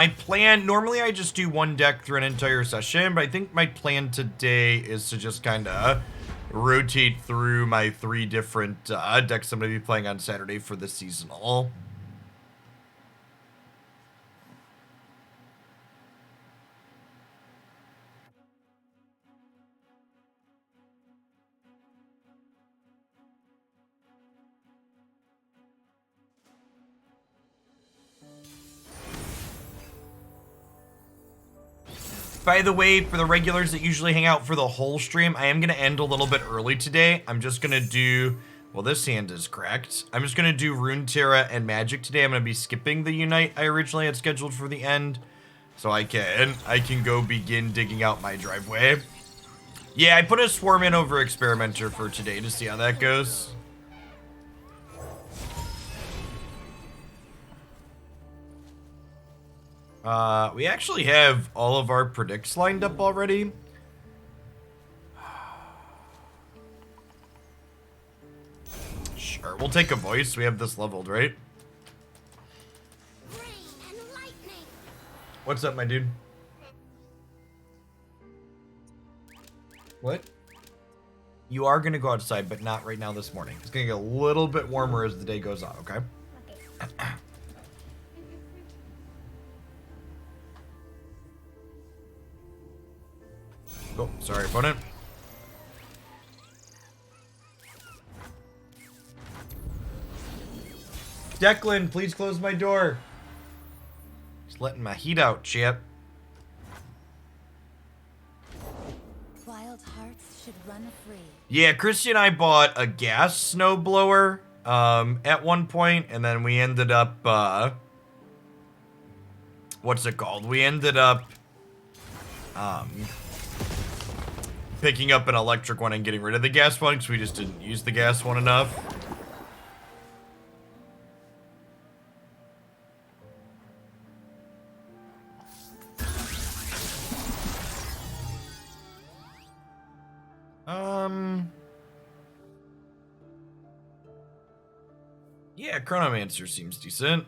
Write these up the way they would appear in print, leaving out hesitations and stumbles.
My plan, normally I just do one deck through an entire session, but I think my plan today is to just kind of rotate through my 3 different decks I'm going to be playing on Saturday for the seasonal. By the way, for the regulars that usually hang out for the whole stream, I am going to end a little bit early today. I'm just going to do... Well, this hand is cracked. I'm just going to do Runeterra and Magic today. I'm going to be skipping the Unite I originally had scheduled for the end. So I can go begin digging out my driveway. Yeah, I put a Swarm in over Experimenter for today to see how that goes. We actually have all of our predicts lined up already. Sure, we'll take a voice. We have this leveled, right? What's up, my dude? What? You are gonna go outside, but not right now this morning. It's gonna get a little bit warmer as the day goes on, okay? Oh, sorry, opponent. Declan, please close my door. Just letting my heat out, chip. Wild hearts should run free. Yeah, Christy and I bought a gas snowblower at one point, and then we ended up what's it called? We ended up picking up an electric one and getting rid of the gas one because we just didn't use the gas one enough. Yeah, Chronomancer seems decent.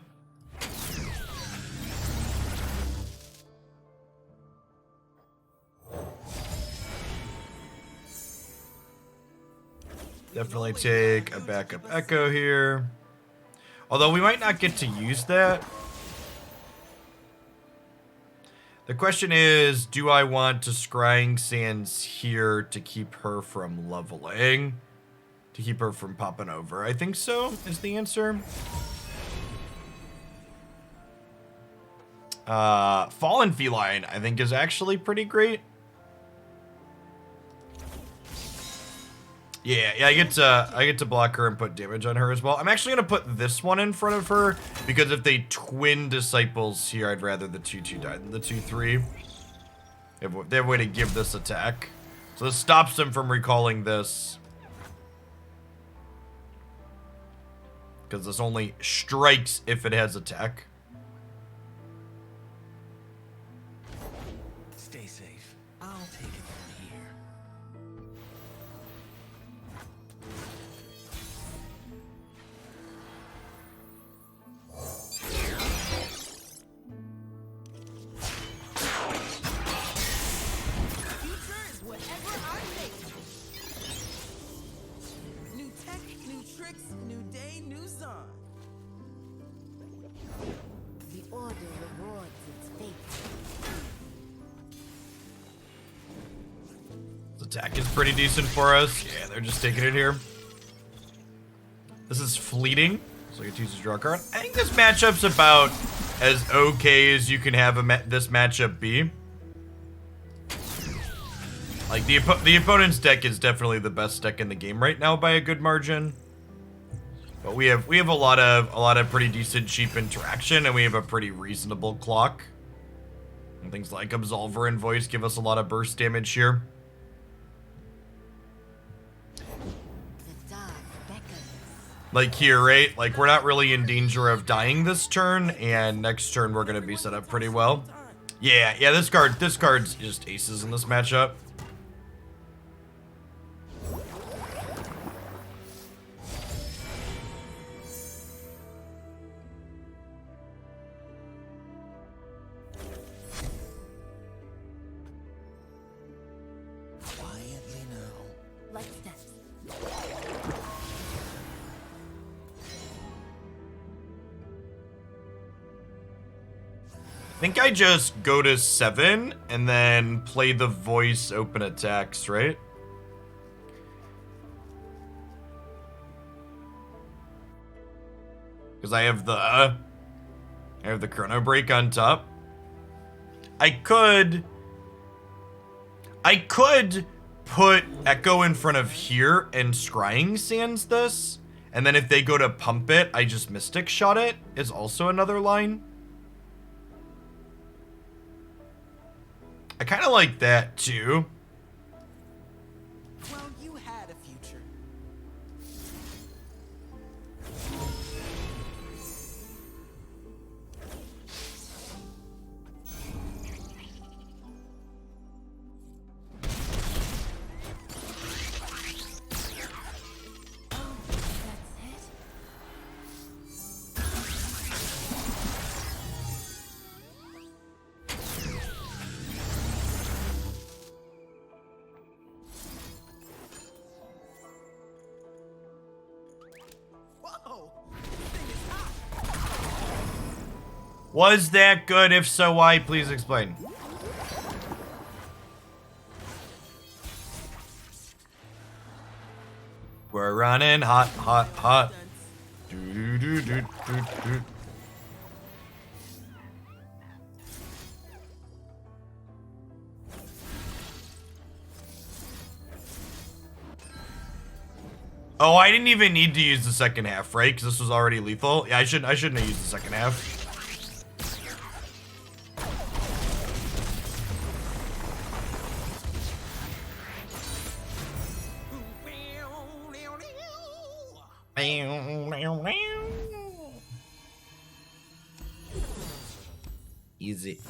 Definitely take a backup Ekko here. Although we might not get to use that. The question is, do I want to Scrying Sands here to keep her from leveling? To keep her from popping over? I think so, is the answer. Fallen Feline, I think, is actually pretty great. Yeah, I get to block her and put damage on her as well. I'm actually gonna put this one in front of her because if they twin disciples here, I'd rather the 2/2 die than the 2/3. They have a way to give this attack, so this stops them from recalling this because this only strikes if it has attack. Stay safe. I'll take it from here. Attack is pretty decent for us. Yeah, they're just taking it here. This is fleeting, so you get to use a draw card. I think this matchup's about as okay as you can have this matchup be. Like the opponent's deck is definitely the best deck in the game right now by a good margin. But we have a lot of pretty decent cheap interaction, and we have a pretty reasonable clock. And things like Absolver and Voice give us a lot of burst damage here. Like here, right? Like we're not really in danger of dying this turn, and next turn we're gonna be set up pretty well. Yeah, this card's just aces in this matchup. think I just go to 7 and then play the voice open attacks, right? Because I have the chrono break on top. I could put Ekko in front of here and Scrying Sands this, and then if they go to pump it, I just Mystic Shot it, is also another line. I kind of like that too. Well, you had a future. That's it. Whoa! This thing is hot. Was that good? If so, why? Please explain. We're running hot, hot, hot. Do, do, do, do, do, do. Oh, I didn't even need to use the second half, right? Because this was already lethal. Yeah, I shouldn't have used the second half.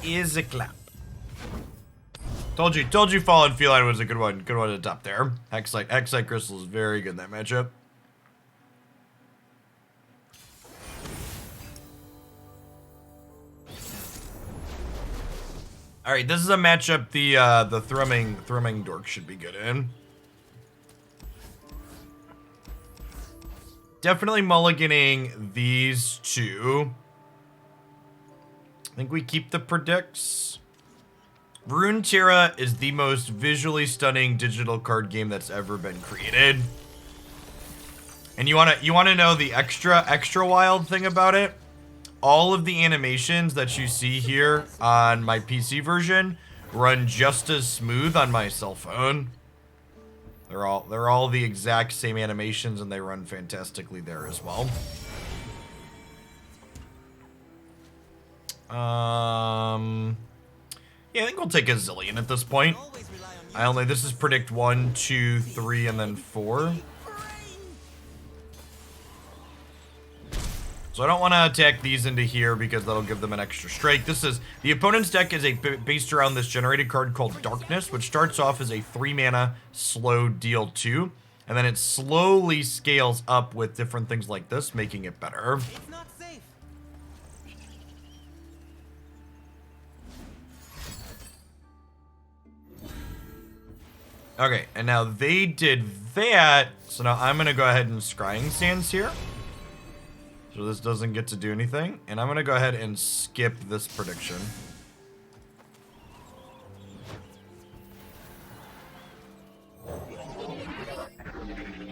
Easy clap. Told you Fallen Feline was a good one. Good one at the top there. Hexite Crystal is very good in that matchup. Alright, this is a matchup the thrumming dork should be good in. Definitely mulliganing these two. I think we keep the predicts. Runeterra is the most visually stunning digital card game that's ever been created. And you wanna know the extra wild thing about it? All of the animations that you see here on my PC version run just as smooth on my cell phone. They're all the exact same animations and they run fantastically there as well. Yeah, I think we'll take a zillion at this point. This is predict 1, 2, 3, and then 4. So I don't want to attack these into here because that'll give them an extra strike. The opponent's deck is based around this generated card called Darkness, which starts off as a 3 mana slow deal 2, and then it slowly scales up with different things like this, making it better. It's not safe. Okay, and now they did that, so now I'm going to go ahead and Scrying Sands here. So this doesn't get to do anything. And I'm going to go ahead and skip this prediction.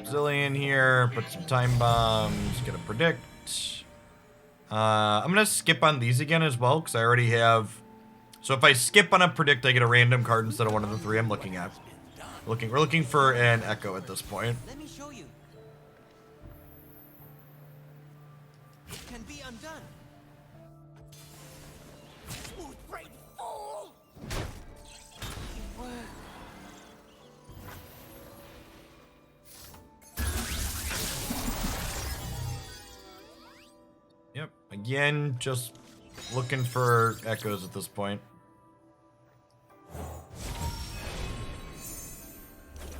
Zillion here. Put some time bombs. Gonna predict. I'm going to skip on these again as well, because I already have... So if I skip on a predict, I get a random card instead of one of the 3 I'm looking at. We're looking for an Ekko at this point. Let me show you. It can be undone. Smooth brain fool. Yep. Again, just looking for Echoes at this point.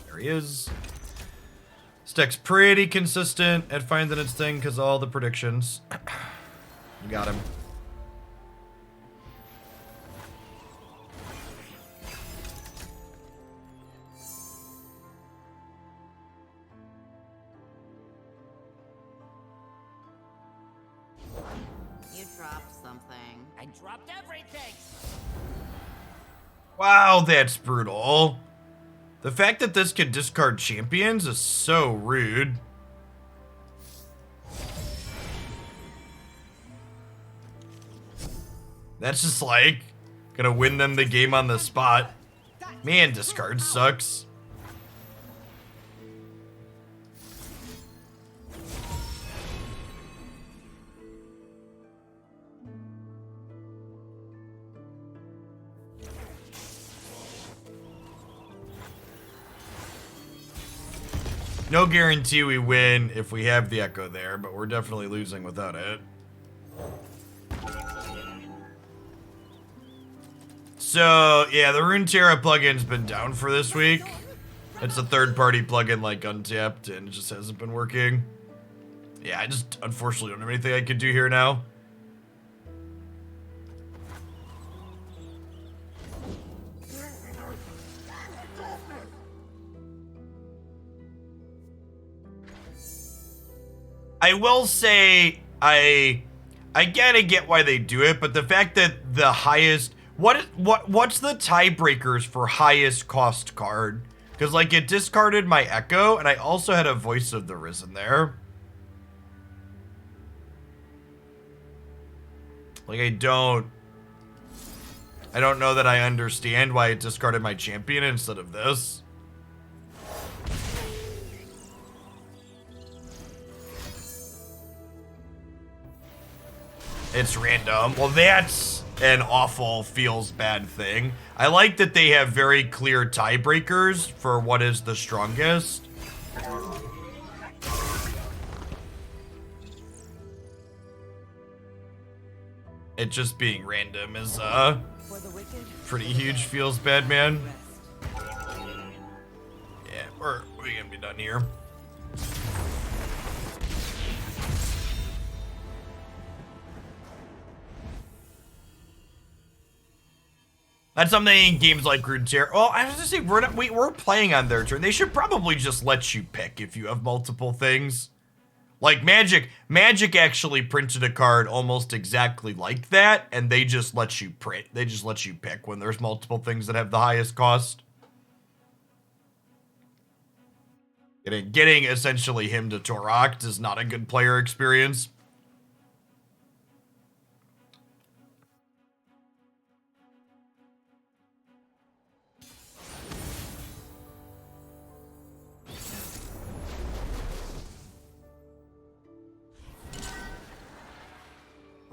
There he is. This deck's pretty consistent at finding its thing because of all the predictions. You got him. You dropped something. I dropped everything. Wow, that's brutal. The fact that this can discard champions is so rude. That's just like gonna win them the game on the spot. Man, discard sucks. No guarantee we win if we have the Ekko there, but we're definitely losing without it. So, yeah, the Runeterra plugin's been down for this week. It's a third-party plugin like Untapped, and it just hasn't been working. Yeah, I just unfortunately don't have anything I could do here now. I will say I gotta get why they do it, but the fact that the highest what's the tiebreakers for highest cost card? Because like it discarded my Ekko, and I also had a Voice of the Risen there. Like I don't know that I understand why it discarded my champion instead of this. It's random. Well, that's an awful feels bad thing. I like that they have very clear tiebreakers for what is the strongest. It just being random is pretty huge feels bad, man. Yeah, we're gonna be done here. That's something in games like Runeterra. Well, I was gonna say we're playing on their turn. They should probably just let you pick if you have multiple things. Like Magic actually printed a card almost exactly like that, and they just let you print. They just let you pick when there's multiple things that have the highest cost. Getting essentially him to Torakt is not a good player experience.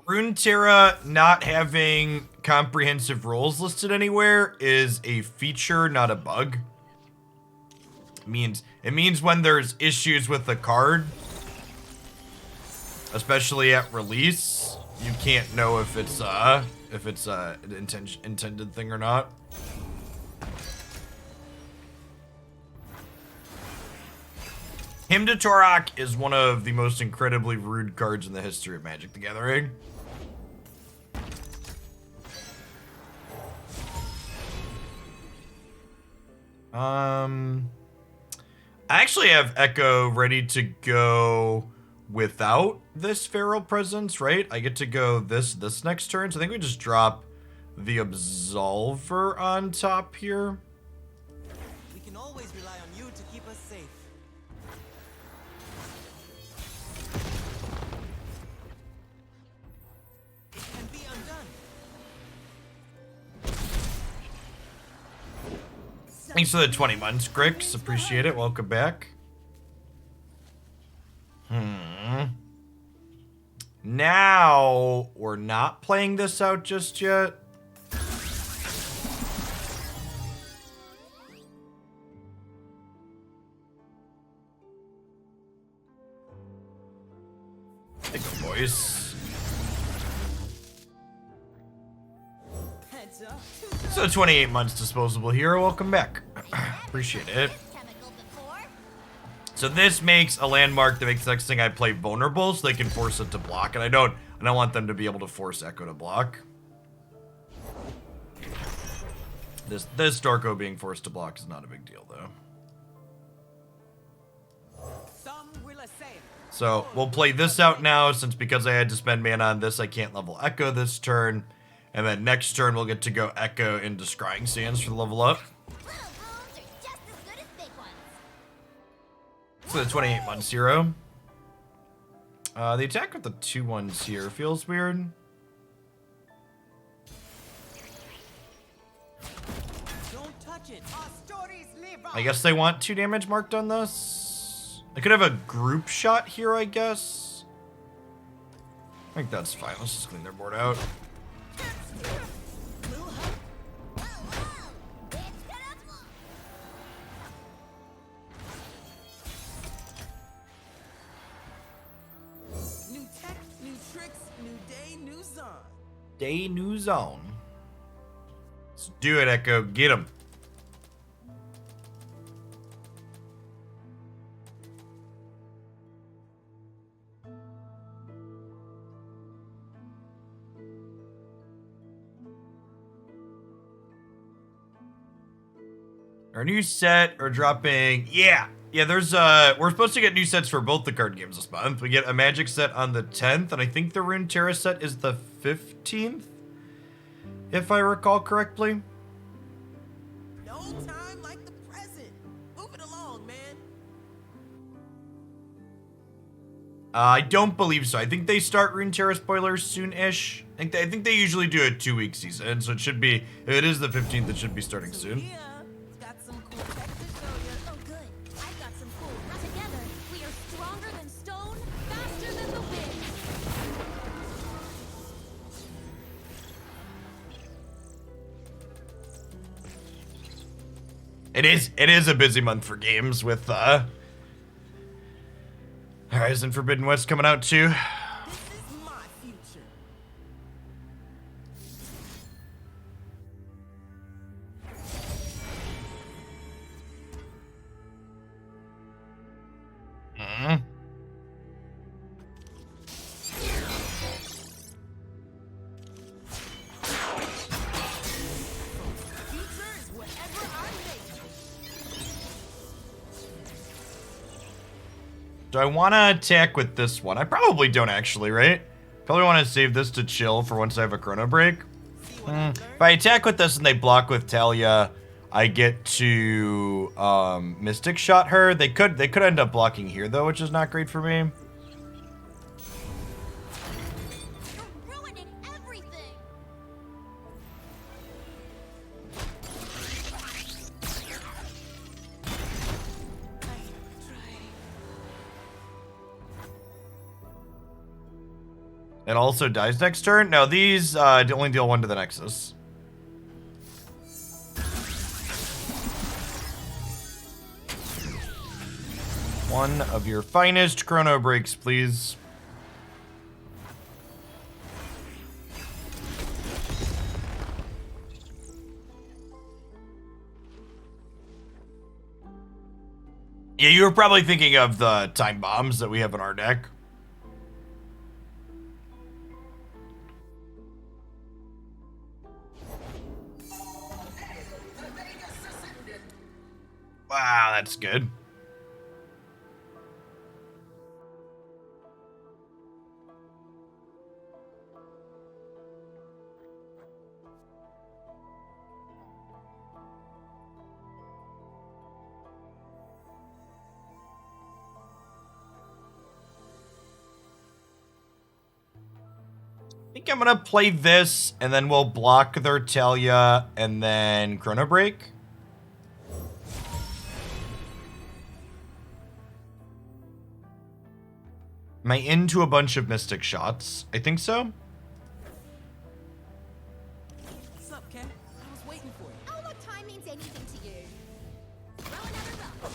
Runeterra not having comprehensive rules listed anywhere is a feature, not a bug. It means when there's issues with the card, especially at release, you can't know if it's an intended thing or not. Him to Torok is one of the most incredibly rude cards in the history of Magic the Gathering. I actually have Ekko ready to go without this Feral Presence, right? I get to go this next turn, so I think we just drop the Absolver on top here. We can always rely on you to keep us safe. It can be undone. Thanks for the 20 months, Grix. Appreciate it. Welcome back. Now, we're not playing this out just yet. Take a voice. So 28 months disposable hero. Welcome back. Appreciate it. So this makes a landmark that makes the next thing I play vulnerable, so they can force it to block, and I don't want them to be able to force Ekko to block. This Darko being forced to block is not a big deal though. So we'll play this out now, since because I had to spend mana on this, I can't level Ekko this turn. And then next turn, we'll get to go Ekko into Scrying Sands for the level up. Little wounds are just as good as big ones. For the 28 months hero. The attack with the 2/1s here feels weird. Don't touch it. Our stories live on. I guess they want 2 damage marked on this. I could have a group shot here, I guess. I think that's fine. Let's just clean their board out. New tech, new tricks, new day, new zone. Day new zone. Let's do it, Ekko. Get him. Our new set are dropping. Yeah, there's we're supposed to get new sets for both the card games this month. We get a Magic set on the 10th, and I think the Runeterra set is the 15th, if I recall correctly. No time like the present. Move it along, man. I don't believe so. I think they start Runeterra spoilers soon-ish. I think they usually do a 2-week season, so it should be, if it is the 15th, it should be starting So soon. yeah, it's got some cool tech to show you. Oh, good. I've got some cool. Together, we are stronger than stone, faster than the wind. It is a busy month for games with Horizon Forbidden West coming out too. This is my future. Mhm. Future is whatever I make. Do I want to attack with this one? I probably don't actually, right? Probably want to save this to chill for once I have a chrono break. See what I learned? If I attack with this and they block with Talia, I get to Mystic Shot her. They could end up blocking here though, which is not great for me. You're ruining everything. It also dies next turn. No, these only deal 1 to the Nexus. One of your finest chrono breaks, please. Yeah, you were probably thinking of the time bombs that we have in our deck. Wow, that's good. I think I'm gonna play this, and then we'll block their Talia, and then Chrono Break. Am I into a bunch of Mystic Shots? I think so. What's up, Ken? I was waiting for you. Oh, what time means anything to you? Throw another rock.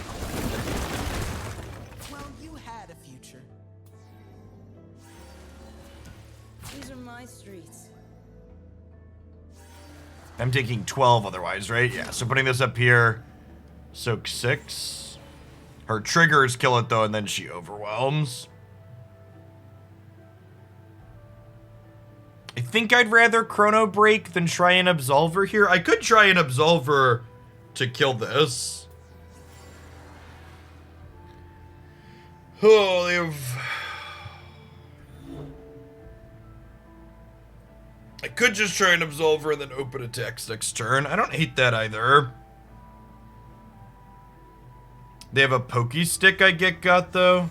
Well, you had a future. These are my streets. I'm taking 12 otherwise, right? Yeah, so putting this up here. Soak 6. Her triggers kill it though, and then she overwhelms. I think I'd rather Chrono Break than try and Absolver here. I could try and Absolver to kill this. Oh, they have... I could just try an Absolver and then open attacks next turn. I don't hate that either. They have a Pokey Stick I got though.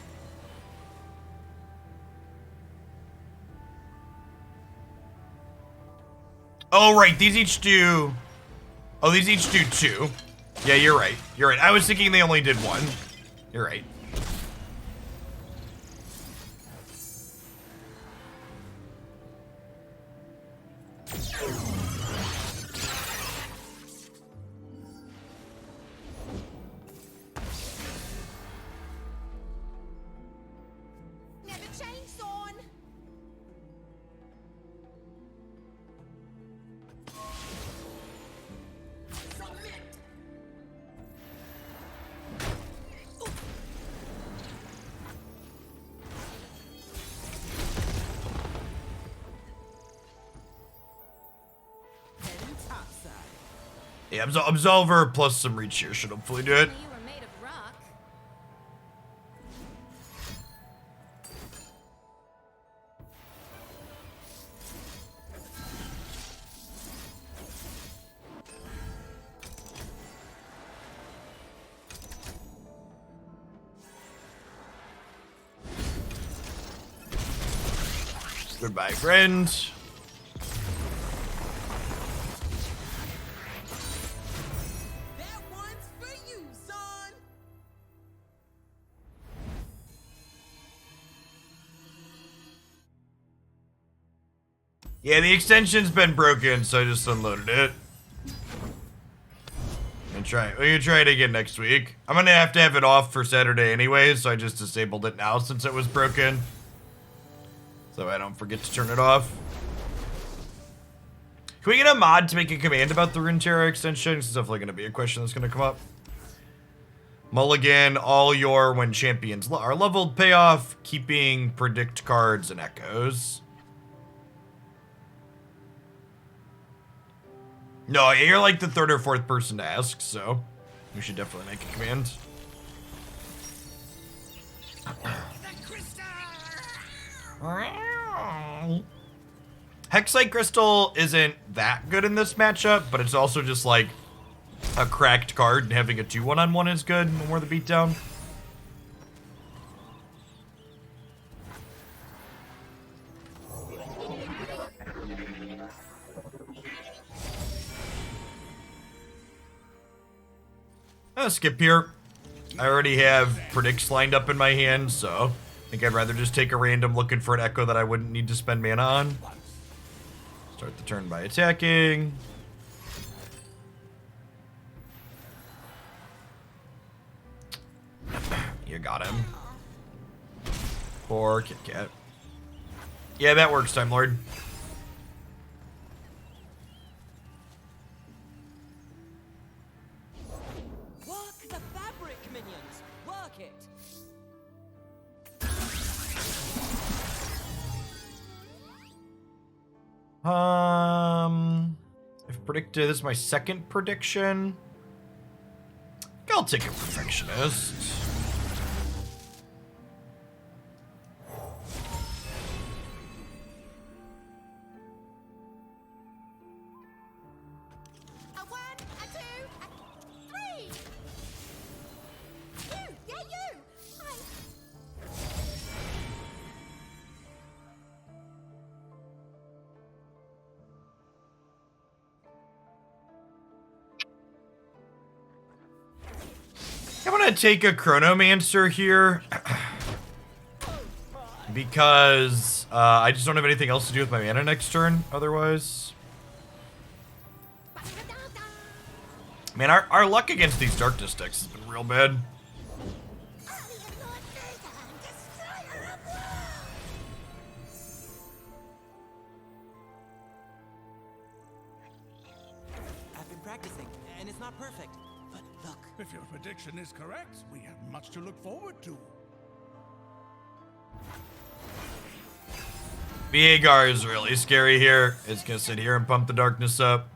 Oh, right. These each do... Oh, these each do 2. Yeah, you're right. You're right. I was thinking they only did 1. You're right. Never change, son. Heading topside. Yeah, Absolver plus some reach here should hopefully do it. You were made of rock. Goodbye, friend. That one's for you, son. Yeah, the extension's been broken, so I just unloaded it. We're gonna try it again next week. I'm gonna have to have it off for Saturday anyway, so I just disabled it now since it was broken. So I don't forget to turn it off. Can we get a mod to make a command about the Runeterra extension? It's definitely gonna be a question that's gonna come up. Mulligan, all your when champions are leveled payoff, keeping predict cards and echoes. No, you're like the 3rd or 4th person to ask, so we should definitely make a command. Hexite Crystal isn't that good in this matchup, but it's also just like a cracked card, and having a 2-1-on-1 is good when we're the beatdown. I'll skip here. I already have predicts lined up in my hand, so I think I'd rather just take a random looking for an echo that I wouldn't need to spend mana on. Start the turn by attacking. You got him. Poor Kit Kat. Yeah, that works, Time Lord. Work the fabric, minions. Work it. I've predicted, this is my 2nd prediction. I'll take a Perfectionist. A 1, a 2, a 3. You, yeah, you. I'm gonna take a Chronomancer here. Because I just don't have anything else to do with my mana next turn otherwise. Man, our luck against these darkness decks has been real bad. I've been practicing, and it's not perfect. But look. If your prediction is correct, we have much to look forward to. Viegar is really scary here. It's gonna sit here and pump the darkness up.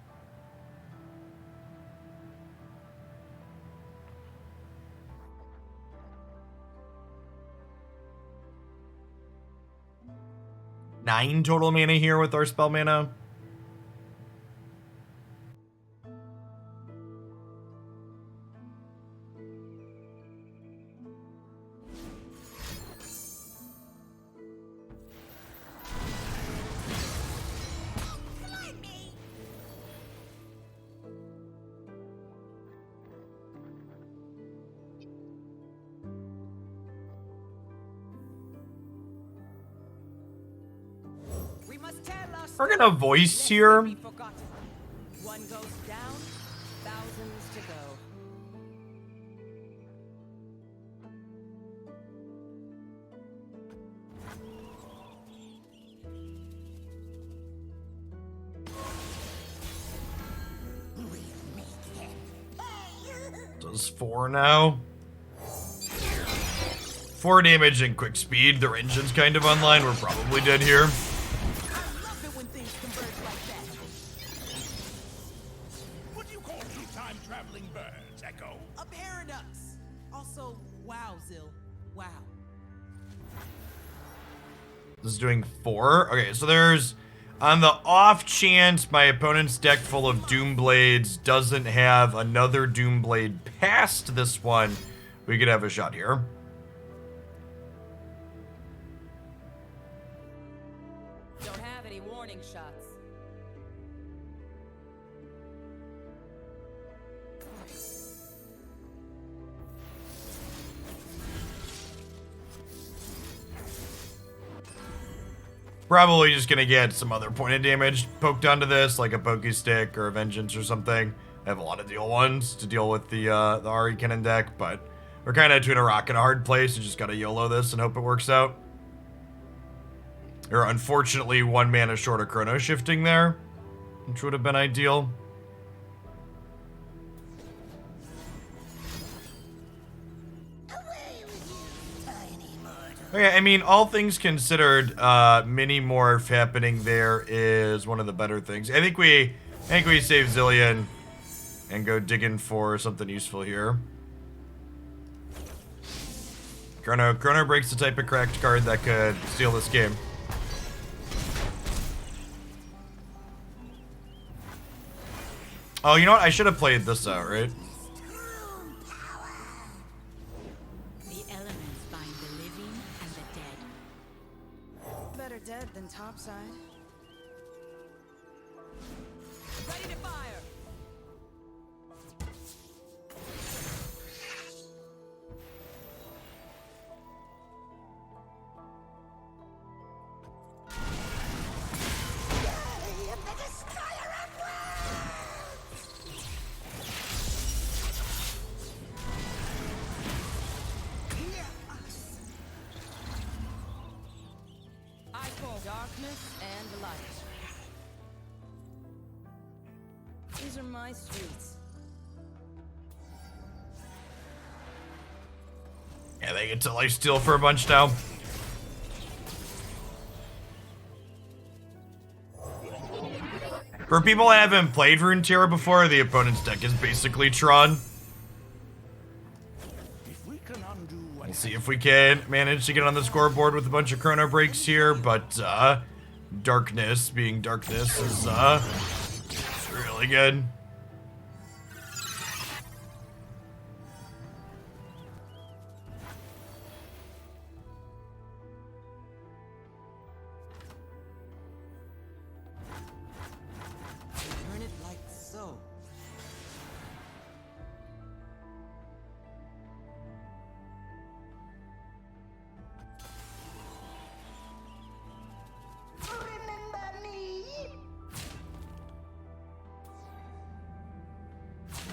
Nine total mana here with our spell mana. We're gonna voice here. Be forgotten. One goes down, thousands to go. Does 4 now. 4 damage and quick speed. Their engine's kind of online. We're probably dead here. I love it when things converge like that. What do you call 2 time-traveling birds, Ekko? A paradox. Also, wow, Zil. Wow. This is doing 4. Okay, so there's... On the off chance my opponent's deck full of Doomblades doesn't have another Doomblade past this one, we could have a shot here. Don't have any warning shots. Probably just gonna get some other pointed damage poked onto this, like a Pokey Stick or a Vengeance or something. I have a lot of deal ones to deal with the Ahri cannon deck, but we're kind of between a rock and a hard place. You just gotta YOLO this and hope it works out. Or unfortunately, 1 mana short of Chrono Shifting there, which would have been ideal. Okay, I mean, all things considered, mini morph happening there is one of the better things. I think we save Zillion and go digging for something useful here. Chrono breaks the type of cracked card that could steal this game. Oh, you know what? I should have played this out, right? The elements bind the living and the dead. Better dead than topside. Ready to fire. I call darkness and light. These are my streets. Yeah, they get to lifesteal for a bunch now. For people that haven't played Runeterra before, the opponent's deck is basically Tron. If we can undo what Let's see if we can manage to get on the scoreboard with a bunch of chrono breaks here, but darkness being darkness is it's really good. Turn it like so.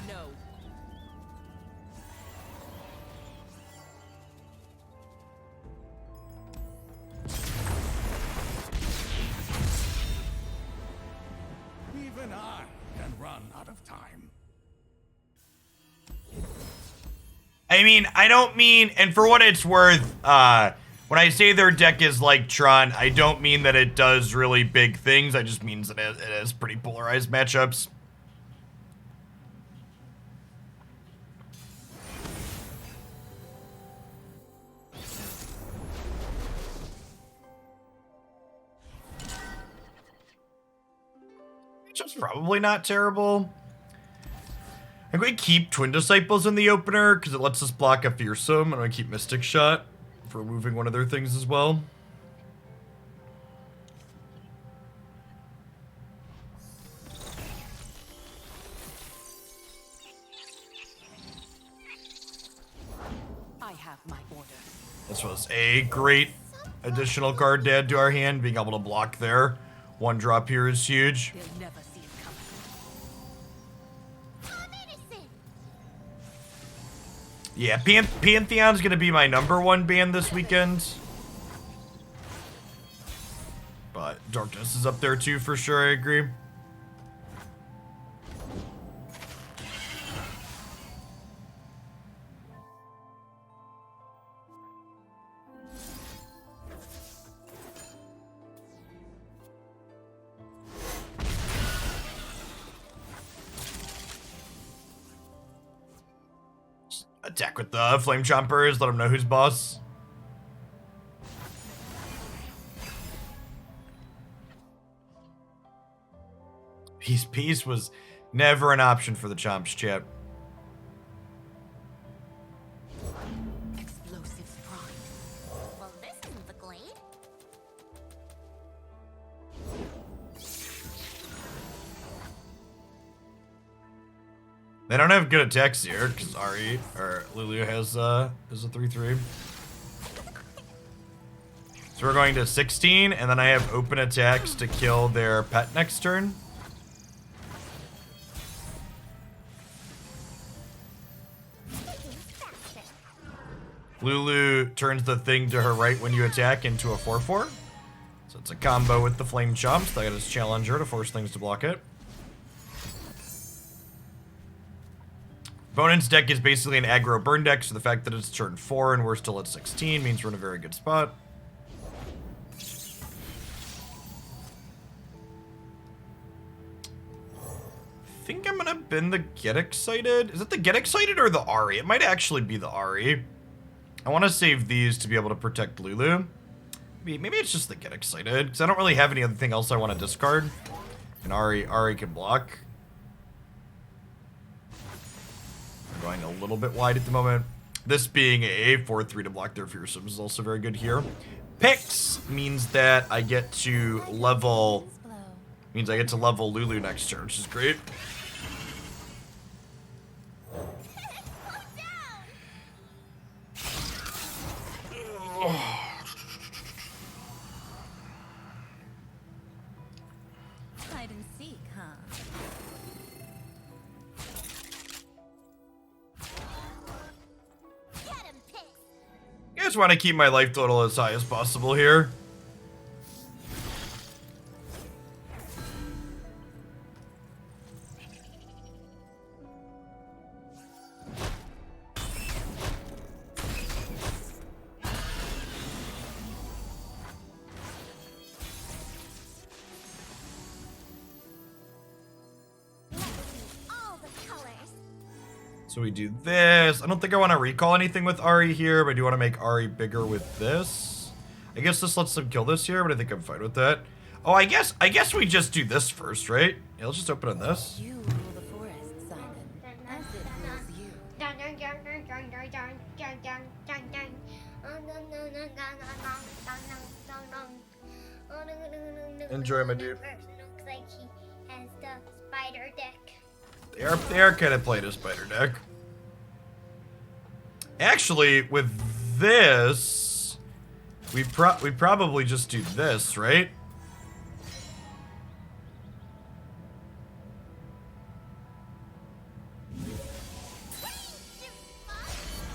No. even I can run out of time. I mean, I don't mean, and for what it's worth, when I say their deck is like Tron, I don't mean that it does really big things. I just means that it has pretty polarized matchups. Which is probably not terrible. I'm going to keep Twin Disciples in the opener because it lets us block a Fearsome. I'm going to keep Mystic Shot for removing one of their things as well. I have my order. This was a great additional card to add to our hand, being able to block there One drop here is huge. They'll never see it coming. I'm innocent. Yeah, Pantheon's gonna be my #1 ban this weekend. But Darkness is up there too, for sure, I agree. Attack with the Flame Chompers, let them know who's boss. Peace was never an option for the Chomps, chat. Explosives prime. Well, this isn't the glade. They don't have good attacks here, because Ahri, or Lulu has a 3-3. So we're going to 16, and then I have open attacks to kill their pet next turn. Lulu turns the thing to her right when you attack into a 4-4. So it's a combo with the Flame Chomps. That is Challenger to force things to block it. Bonan's deck is basically an aggro burn deck, so the fact that it's turn 4 and we're still at 16 means we're in a very good spot. I think I'm gonna bin the Get Excited. Is it the Get Excited or the Ahri? It might actually be the Ahri. I want to save these to be able to protect Lulu. Maybe it's just the Get Excited, because I don't really have anything else I want to discard. And Ahri can block. I'm going a little bit wide at the moment. This being a 4-3 to block their Fearsome is also very good here. Picks means that I get to level... Means I get to level Lulu next turn, which is great. Hide and seek, huh? Get him, Pix. You guys want to keep my life total as high as possible here. All the colors. So we do this. I don't think I want to recall anything with Ahri here, but I do want to make Ahri bigger with this. I guess this lets them kill this here, but I think I'm fine with that. Oh, I guess we just do this first, right? Yeah, let's just open on this. You rule the forest, Simon, as it rules you. Enjoy, my dude. Looks like he has the spider deck. They are kind of playing a spider deck. Actually, with this, we probably just do this, right?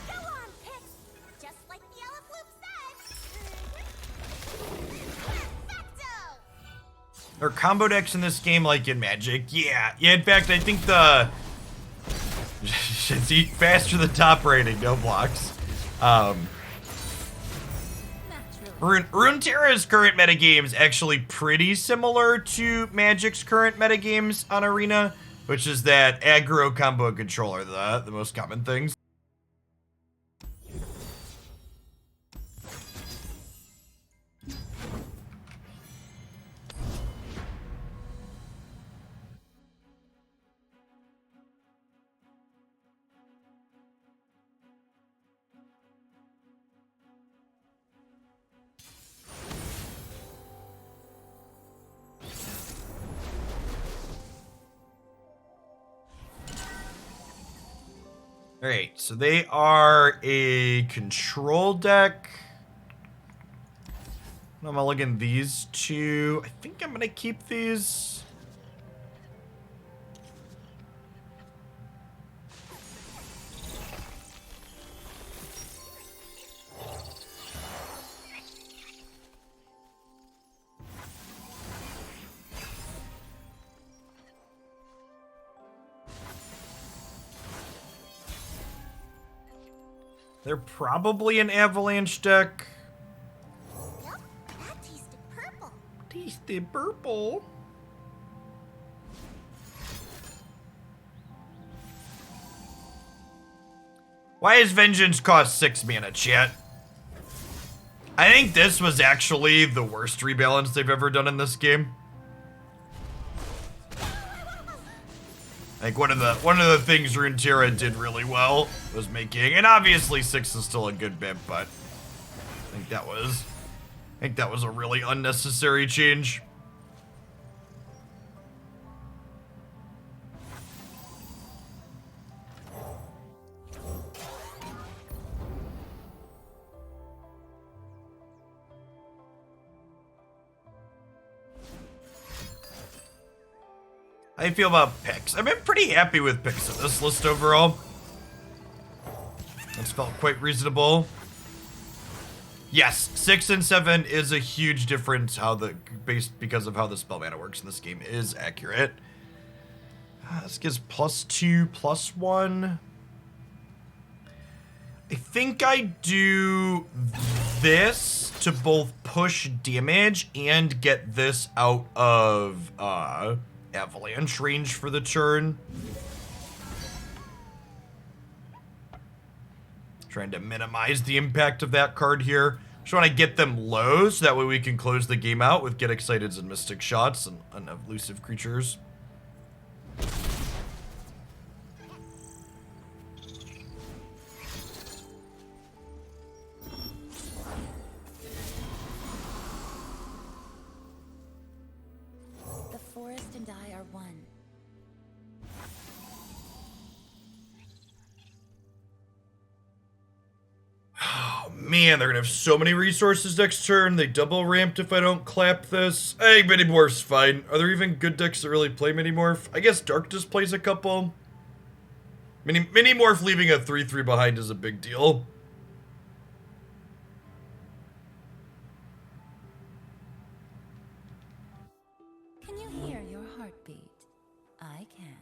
Go on, Pix. Just like the Elefloop said. Perfecto. Or combo decks in this game like in Magic. Yeah, in fact, I think the... It's faster than top rating, no blocks. Runeterra's current metagame is actually pretty similar to Magic's current metagames on Arena, which is that aggro, combo, and control are the most common things. Alright, so they are a control deck. I'm gonna look in these two. I think I'm gonna keep these. They're probably an avalanche deck. Yep, that tasted purple. Tasty purple. Why does Vengeance cost 6 mana, chat? I think this was actually the worst rebalance they've ever done in this game. Like one of the things Runeterra did really well was making, and obviously 6 is still a good bit, but I think that was a really unnecessary change. How do you feel about picks? I've been pretty happy with picks in this list overall. It's felt quite reasonable. Yes, 6 and 7 is a huge difference because of how the spell mana works in this game is accurate. This gives +2, +1. I think I do this to both push damage and get this out of avalanche range for the turn. Trying to minimize the impact of that card here. Just want to get them low so that way we can close the game out with Get Exciteds and Mystic Shots and elusive creatures. The forest and I are one. Oh man, they're gonna have so many resources next turn. They double ramped if I don't clap this. Hey, Minimorph's fine. Are there even good decks that really play Minimorph? I guess Darkness plays a couple. Minimorph leaving a 3/3 behind is a big deal. Can you hear your heartbeat? I can.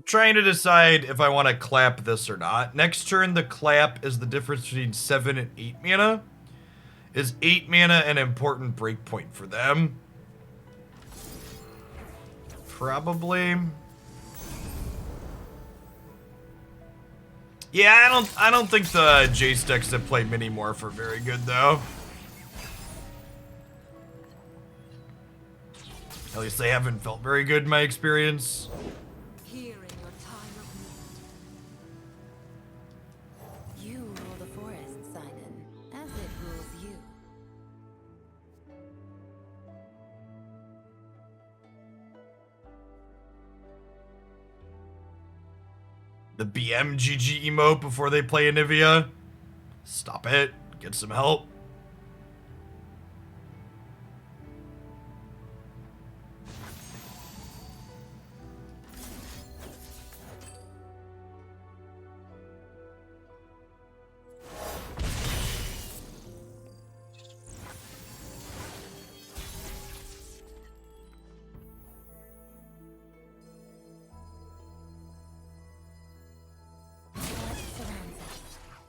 Trying to decide if I want to clap this or not. Next turn, the clap is the difference between 7 and 8 mana. Is 8 mana an important breakpoint for them? Probably. Yeah, I don't think the Jace decks that play Minimorph are very good though. At least they haven't felt very good in my experience. Here in your time of need. You rule the forest, Simon, as it rules you. The BMGG emote before they play Anivia. Stop it. Get some help.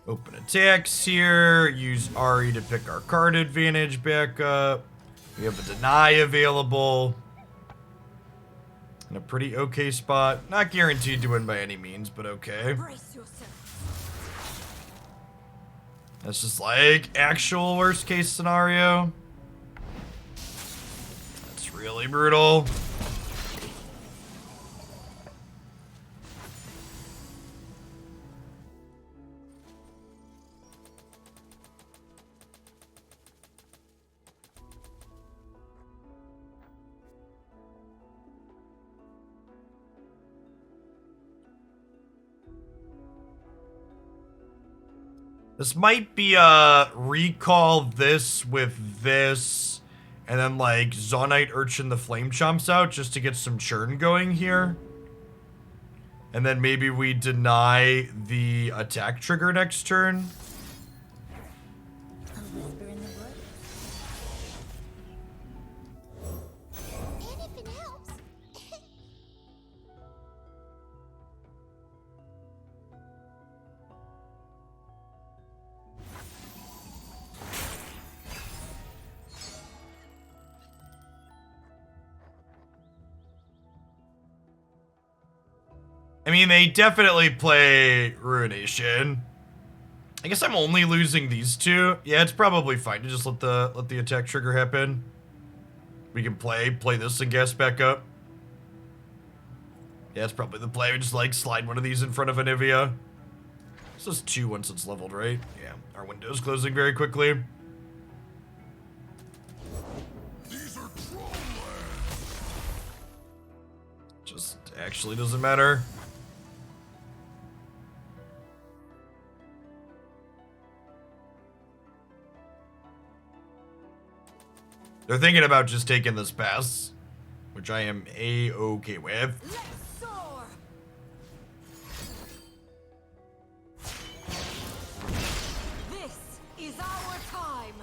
Open attacks here. Use Ahri to pick our card advantage back up. We have a deny available. In a pretty okay spot. Not guaranteed to win by any means, but okay. Brace yourself. That's just like actual worst case scenario. That's really brutal. This might be recall this with this, and then like Zonite Urchin the Flame Chomps out just to get some churn going here. And then maybe we deny the attack trigger next turn. A whisper in the woods. Anything helps. I mean, they definitely play Ruination. I guess I'm only losing these two. Yeah, it's probably fine to just let the attack trigger happen. We can play this and gas back up. Yeah, it's probably the play. We just like slide one of these in front of Anivia. This is 2 once it's leveled, right? Yeah, our window's closing very quickly. These are troll Just actually doesn't matter. They're thinking about just taking this pass, which I am A-okay with. Let's soar. This is our time.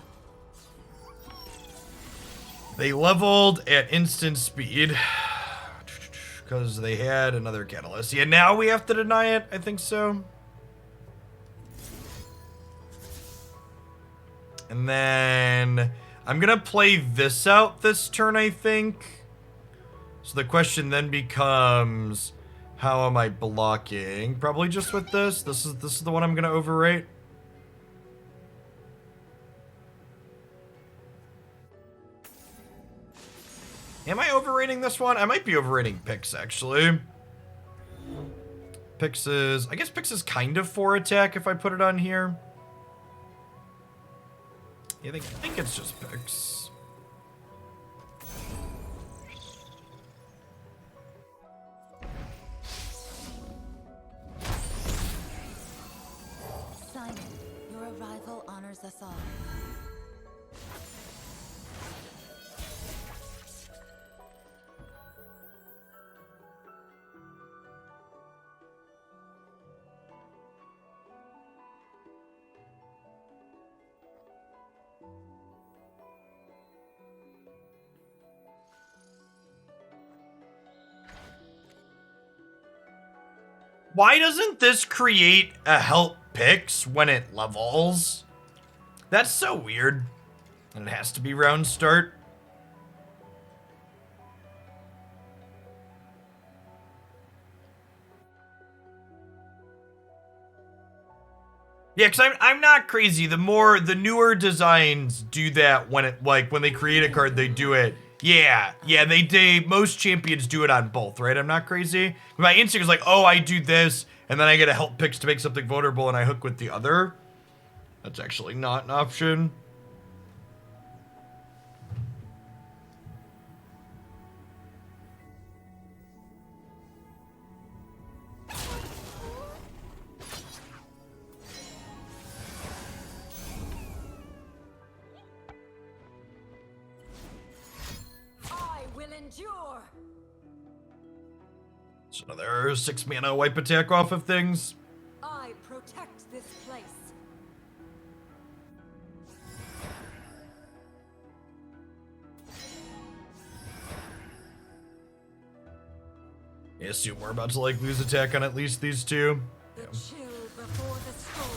They leveled at instant speed because they had another catalyst. Yeah, now we have to deny it. I think so. And then I'm gonna play this out this turn, I think. So the question then becomes, how am I blocking? Probably just with this. This is the one I'm gonna overrate. Am I overrating this one? I might be overrating Pix, actually. Pix is... I guess Pix is kind of 4 attack if I put it on here. Yeah, I think it's just Pix. Simon, your arrival honors us all. Why doesn't this create a help Pix when it levels? That's so weird. And it has to be round start. Yeah, because I'm not crazy. The newer designs do that when it, like, when they create a card, they do it. Yeah, most champions do it on both, right? I'm not crazy. My instinct is like, oh, I do this, and then I get a help Pix to make something vulnerable, and I hook with the other. That's actually not an option. Endure. So another 6 mana wipe attack off of things. I protect this place. I assume we're about to like lose attack on at least these two. The chill before the storm.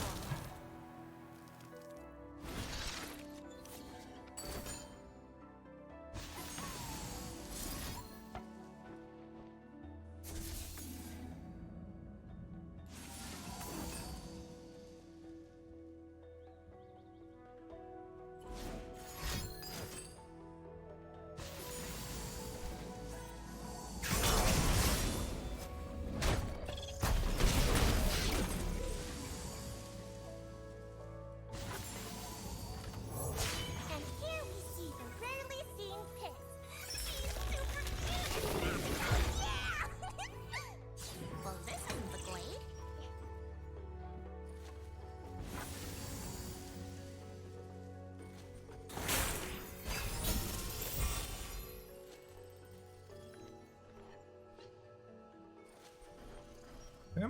Yeah.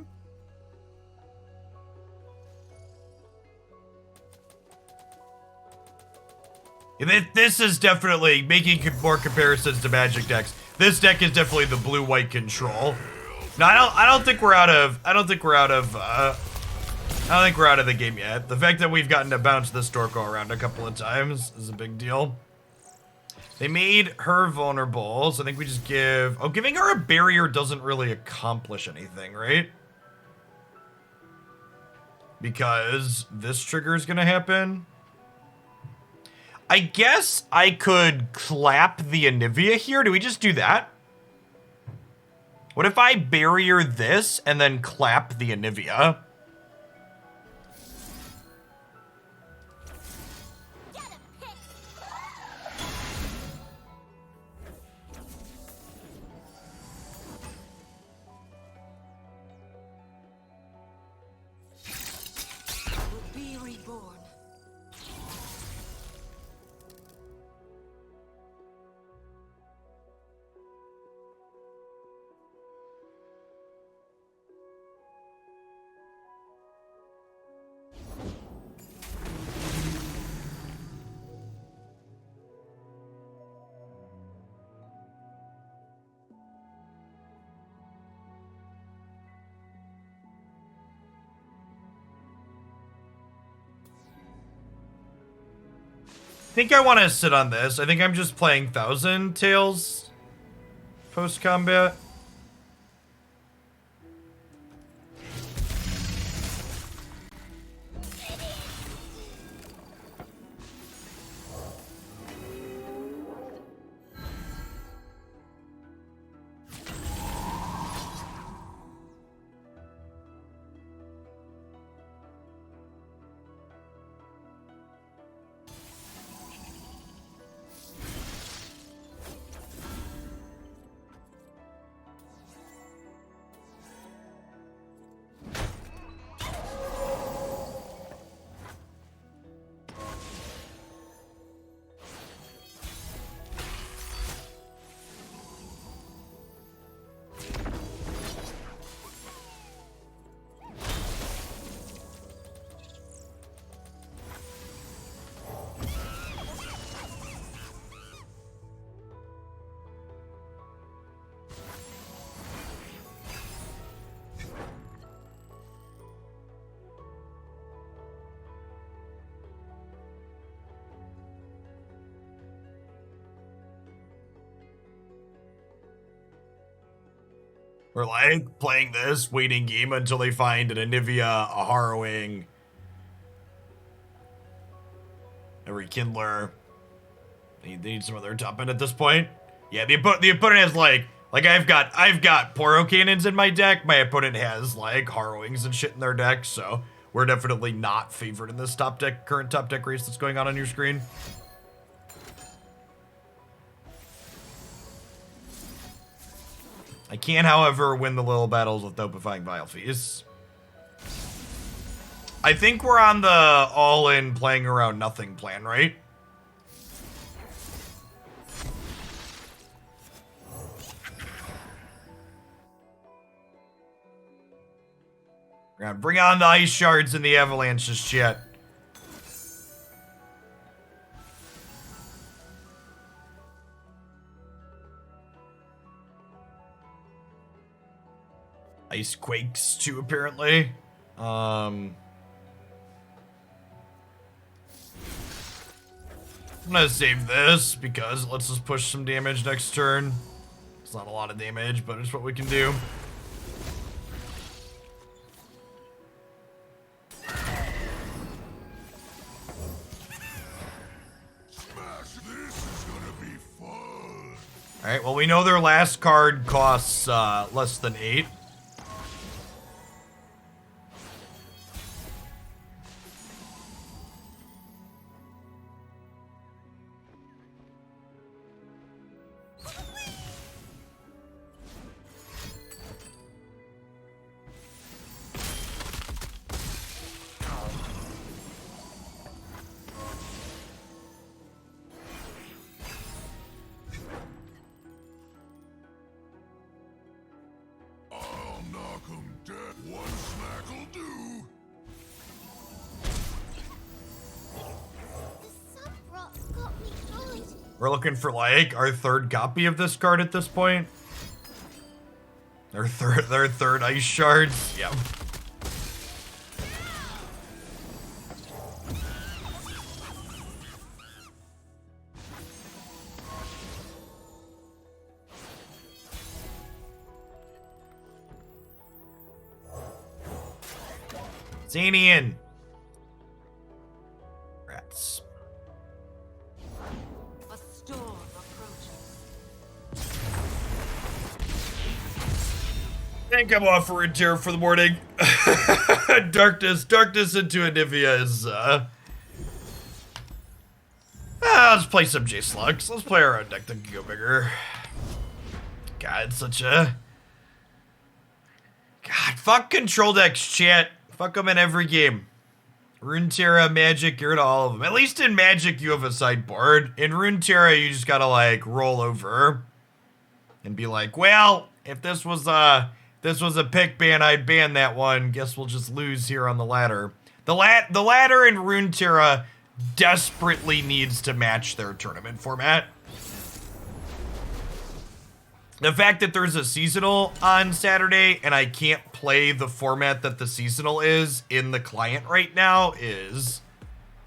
This is definitely making more comparisons to Magic decks. This deck is definitely the blue-white control. No, I don't think we're out of the game yet. The fact that we've gotten to bounce this Dorko around a couple of times is a big deal. They made her vulnerable, so I think we just give... Oh, giving her a barrier doesn't really accomplish anything, right? Because this trigger is gonna happen. I guess I could clap the Anivia here. Do we just do that? What if I barrier this and then clap the Anivia? Be reborn. I think I want to sit on this. I think I'm just playing Thousand Tales post-combat. We're like playing this, waiting game until they find an Anivia, a Harrowing, a Rekindler. They need some other top end at this point. Yeah, the opponent has like I've got Poro Cannons in my deck. My opponent has like Harrowings and shit in their deck, so we're definitely not favored in this current top deck race that's going on your screen. I can, however, win the little battles with Dopifying Vile Feast. I think we're on the all-in playing around nothing plan, right? We're gonna bring on the Ice Shards and the Avalanches shit. Ice Quakes too, apparently. I'm gonna save this because let's just push some damage next turn. It's not a lot of damage, but it's what we can do. Alright, well, we know their last card costs less than 8. We're looking for like our third copy of this card at this point. Their third ice shards. Yep. Zanian. Rats. A storm approaches. I think I'm off for Runeterra for the morning. darkness into Anivia is, let's play some J-Slugs. Let's play our own deck that can go bigger. God, it's such a... God, fuck control decks, chat. Fuck them in every game. Runeterra, Magic, you're into all of them. At least in Magic, you have a sideboard. In Runeterra, you just gotta, like, roll over and be like, well, if this was a pick ban, I'd ban that one. Guess we'll just lose here on the ladder. The ladder in Runeterra desperately needs to match their tournament format. The fact that there's a seasonal on Saturday and I can't play the format that the seasonal is in the client right now is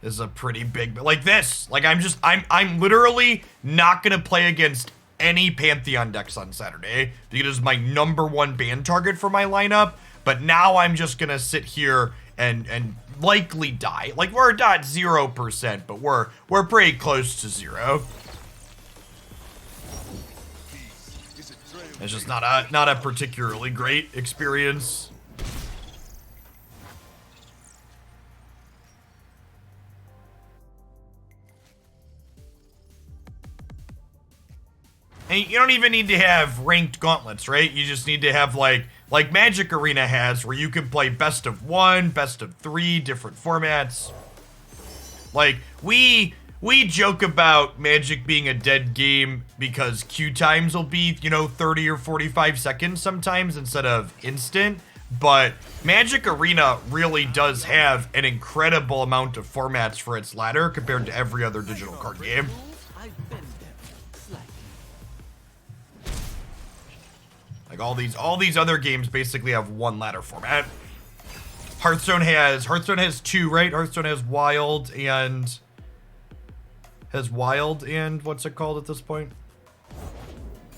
a pretty big, like this. Like I'm literally not gonna play against any Pantheon decks on Saturday because it is my #1 ban target for my lineup. But now I'm just gonna sit here and likely die. Like we're not 0%, but we're pretty close to 0. It's just not a particularly great experience. And you don't even need to have ranked gauntlets, right? You just need to have like Magic Arena has, where you can play best of 1, best of 3, different formats. Like we joke about Magic being a dead game because queue times will be, 30 or 45 seconds sometimes instead of instant. But Magic Arena really does have an incredible amount of formats for its ladder compared to every other digital card game. Like all these other games basically have one ladder format. Hearthstone has 2, right? Hearthstone has Wild and what's it called at this point?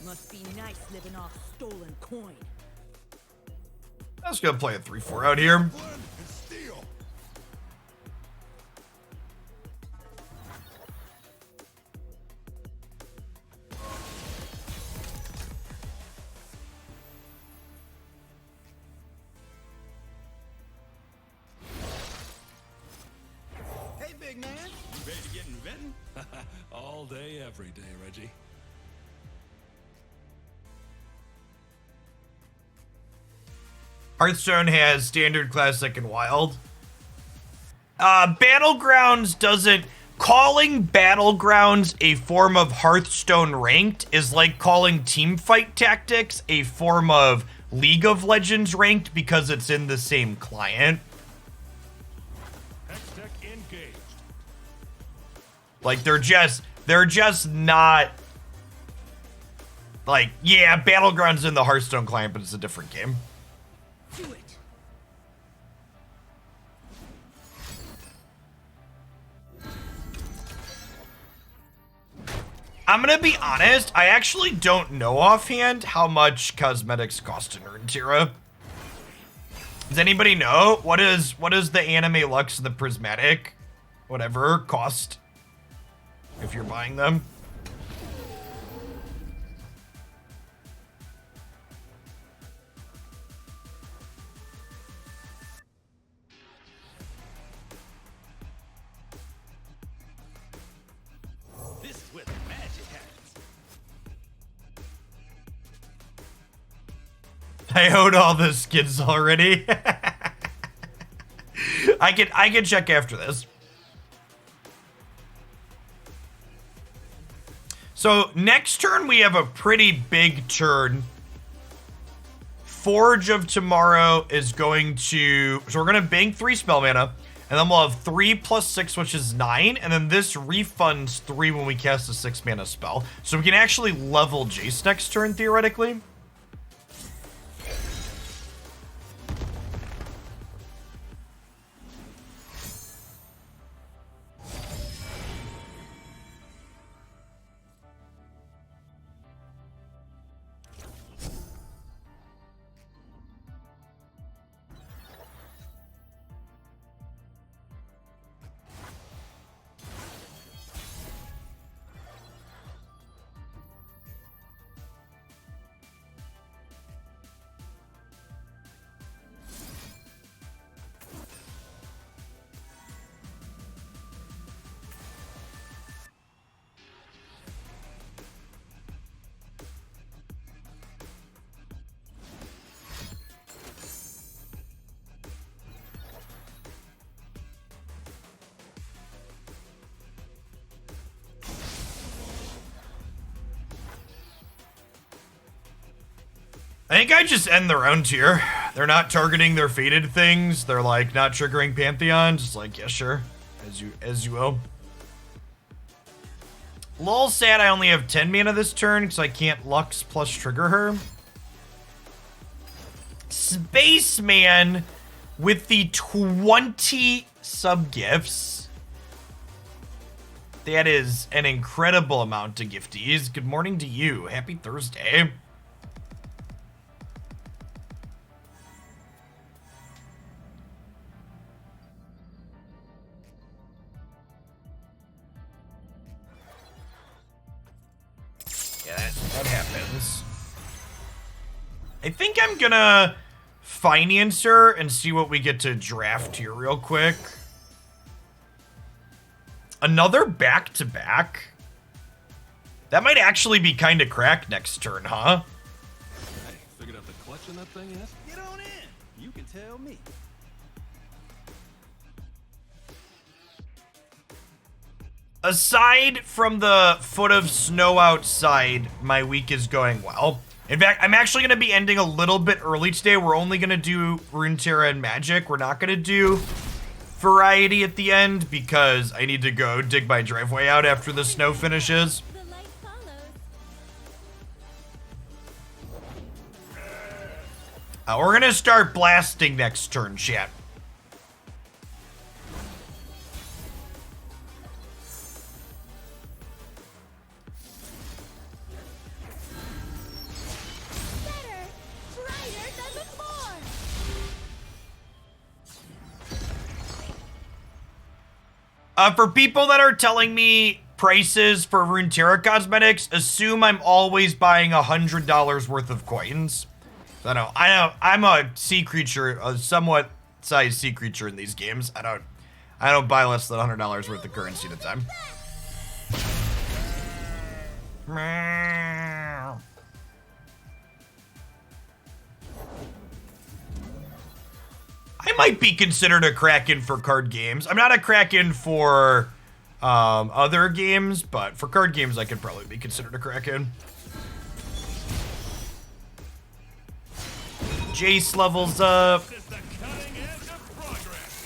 Must be nice living off stolen coin. I'm just gonna play a 3/4 out here. Hey, big man. You ready to get inventing? All day, every day, Reggie. Hearthstone has Standard, Classic, and Wild. Battlegrounds doesn't... Calling Battlegrounds a form of Hearthstone Ranked is like calling Teamfight Tactics a form of League of Legends Ranked because it's in the same client. Hextech engaged. Like, they're just not... Like, yeah, Battlegrounds in the Hearthstone client, but it's a different game. Do it. I'm gonna be honest, I actually don't know offhand how much cosmetics cost in Runeterra. Does anybody know? What is the Anime Lux and the Prismatic, whatever, cost if you're buying them? This is where the magic happens. I own all the skins already. I can check after this. So next turn we have a pretty big turn. Forge of Tomorrow is going to... So we're going to bank 3 spell mana. And then we'll have 3 plus 6, which is 9. And then this refunds 3 when we cast a 6 mana spell. So we can actually level Jace next turn, theoretically. I think I just end the round here. They're not targeting their faded things. They're like not triggering Pantheon. Just like, yeah, sure. As you will. Lol sad I only have 10 mana this turn because I can't Lux plus trigger her. Spaceman with the 20 sub-gifts. That is an incredible amount of gifties. Good morning to you. Happy Thursday. That happens. I think I'm gonna finance her and see what we get to draft here real quick. Another back-to-back? That might actually be kind of cracked next turn, huh? Hey, figured out the clutch in that thing yet? Get on in. You can tell me. Aside from the foot of snow outside, my week is going well. In fact, I'm actually going to be ending a little bit early today. We're only going to do Runeterra and Magic. We're not going to do Variety at the end because I need to go dig my driveway out after the snow finishes. The light follows. We're going to start blasting next turn, chat. Better, brighter than before. For people that are telling me prices for Runeterra cosmetics, assume I'm always buying $100 worth of coins. I know, I'm a sea creature, a somewhat sized sea creature in these games. I don't buy less than $100 worth of currency at a time. Meow. I might be considered a Kraken for card games. I'm not a Kraken for other games, but for card games, I could probably be considered a Kraken. Jace levels up. This is the cutting edge of progress.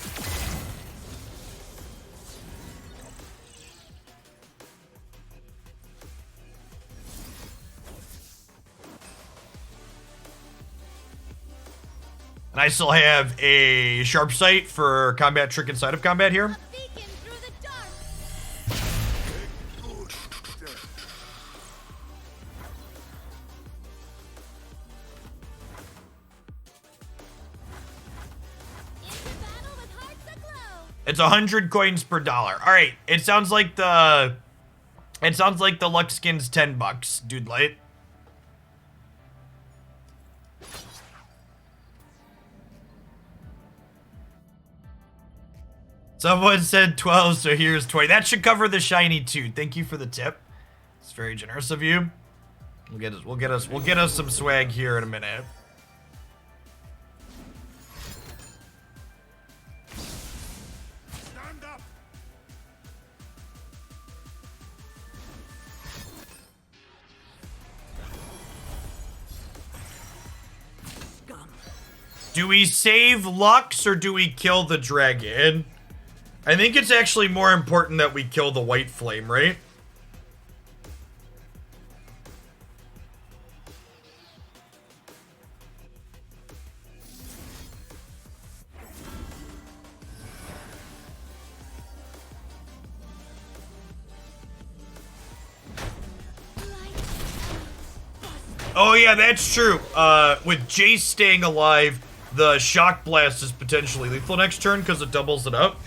And I still have a sharp sight for combat trick inside of combat here. A beacon through the dark. Into battle with hearts aglow. It's 100 coins per dollar. All right, it sounds like the Lux skin's $10, dude. Light. Someone said 12, so here's 20. That should cover the shiny too. Thank you for the tip. It's very generous of you. We'll get us some swag here in a minute. Stand up. Scum. Do we save Lux or do we kill the dragon? I think it's actually more important that we kill the white flame, right? Oh yeah, that's true. With Jace staying alive, the shock blast is potentially lethal next turn because it doubles it up.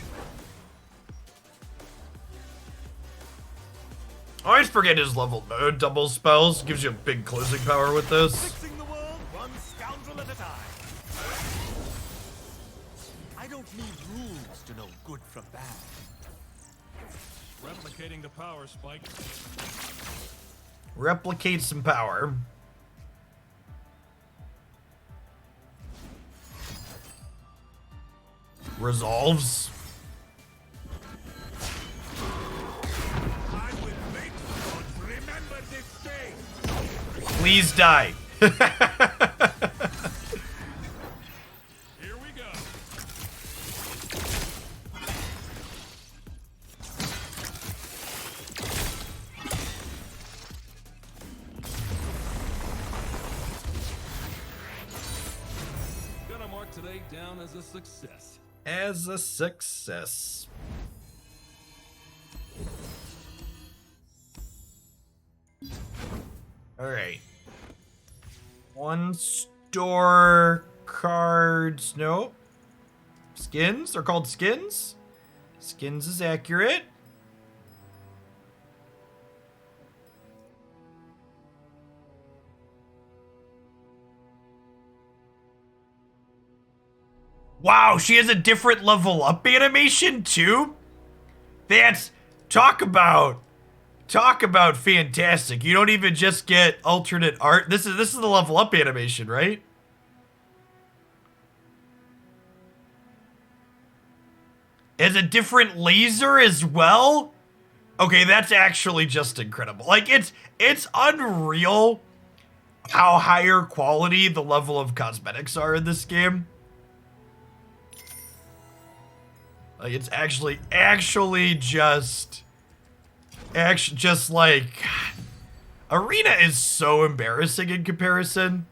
I always forget his level mode. Double spells gives you a big closing power with this. Fixing the world one scoundrel at a time. I don't need rules to know good from bad. Replicating the power spike. Replicate some power. Resolves. I will make the gods remember this day. Please die. Here we go. Gonna mark today down as a success. As a success. Alright. One store cards. Nope. Skins? They're called skins? Skins is accurate. Wow, she has a different level up animation too? That's talk about fantastic. You don't even just get alternate art. This is the level up animation, right? It has a different laser as well? Okay, that's actually just incredible. Like it's unreal how higher quality the level of cosmetics are in this game. Like it's actually just like Arena is so embarrassing in comparison.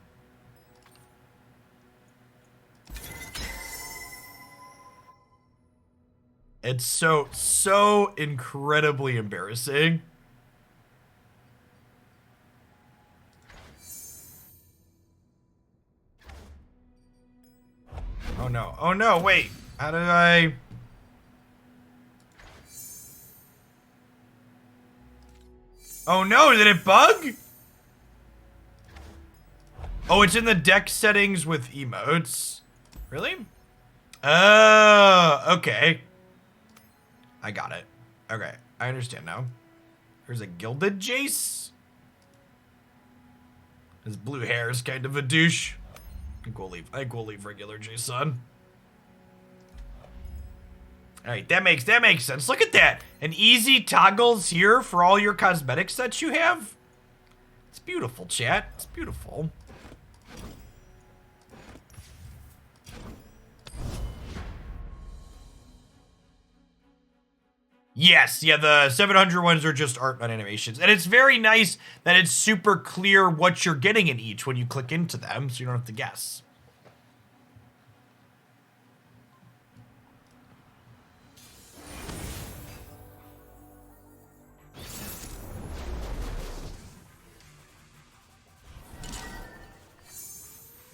It's so incredibly embarrassing. Oh no. Oh no, wait. How did I... Oh no, did it bug? Oh, it's in the deck settings with emotes. Really? Oh, okay. I got it. Okay, I understand now. There's a gilded Jace. His blue hair is kind of a douche. I think we'll leave regular Jace on. Alright, that makes sense. Look at that. And easy toggles here for all your cosmetics that you have. It's beautiful, chat. It's beautiful. Yes, yeah, the 700 ones are just art, not animations. And it's very nice that it's super clear what you're getting in each when you click into them, so you don't have to guess.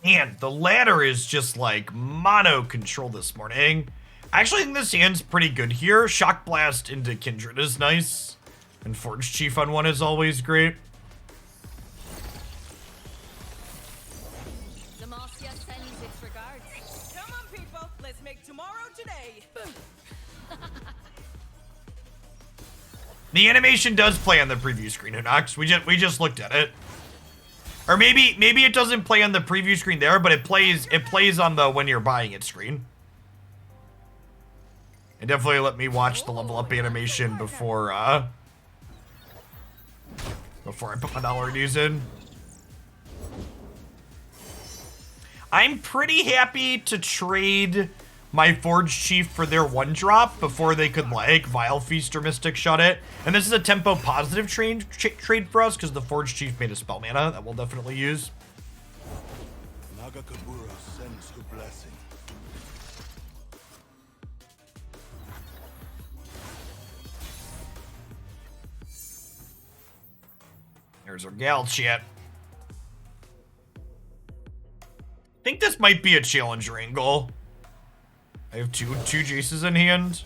Man, the ladder is just like mono control this morning. I actually think this hand's pretty good here. Shock Blast into Kindred is nice. And Forge Chief on one is always great. Demacia sends its regards. Come on, people. Let's make tomorrow today. The animation does play on the preview screen, Hunox. We just looked at it. Or maybe it doesn't play on the preview screen there, but it plays on the when you're buying it screen. And definitely let me watch the level up animation before I put my dollar dues in. I'm pretty happy to trade my Forge Chief for their 1-drop before they could, like, Vile Feast or Mystic Shot it. And this is a tempo positive trade for us because the Forge Chief made a spell mana that we'll definitely use. Nagakabura sends her blessing. There's our gal chat. I think this might be a challenger angle. I have two Jaces in hand.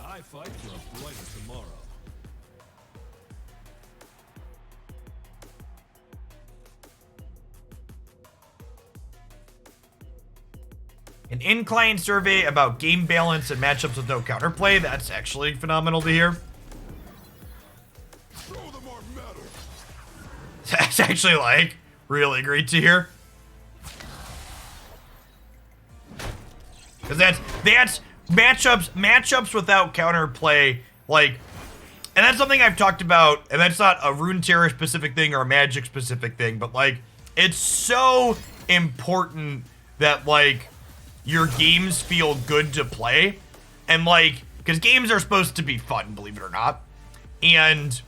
I fight for a brighter tomorrow. An in-client survey about game balance and matchups with no counterplay. That's actually phenomenal to hear. Show them our metal. That's actually, like, really great to hear. Because that's matchups without counterplay, like, and that's something I've talked about, and that's not a Runeterra specific thing or a Magic specific thing, but, like, it's so important that, like, your games feel good to play, and, like, because games are supposed to be fun, believe it or not, and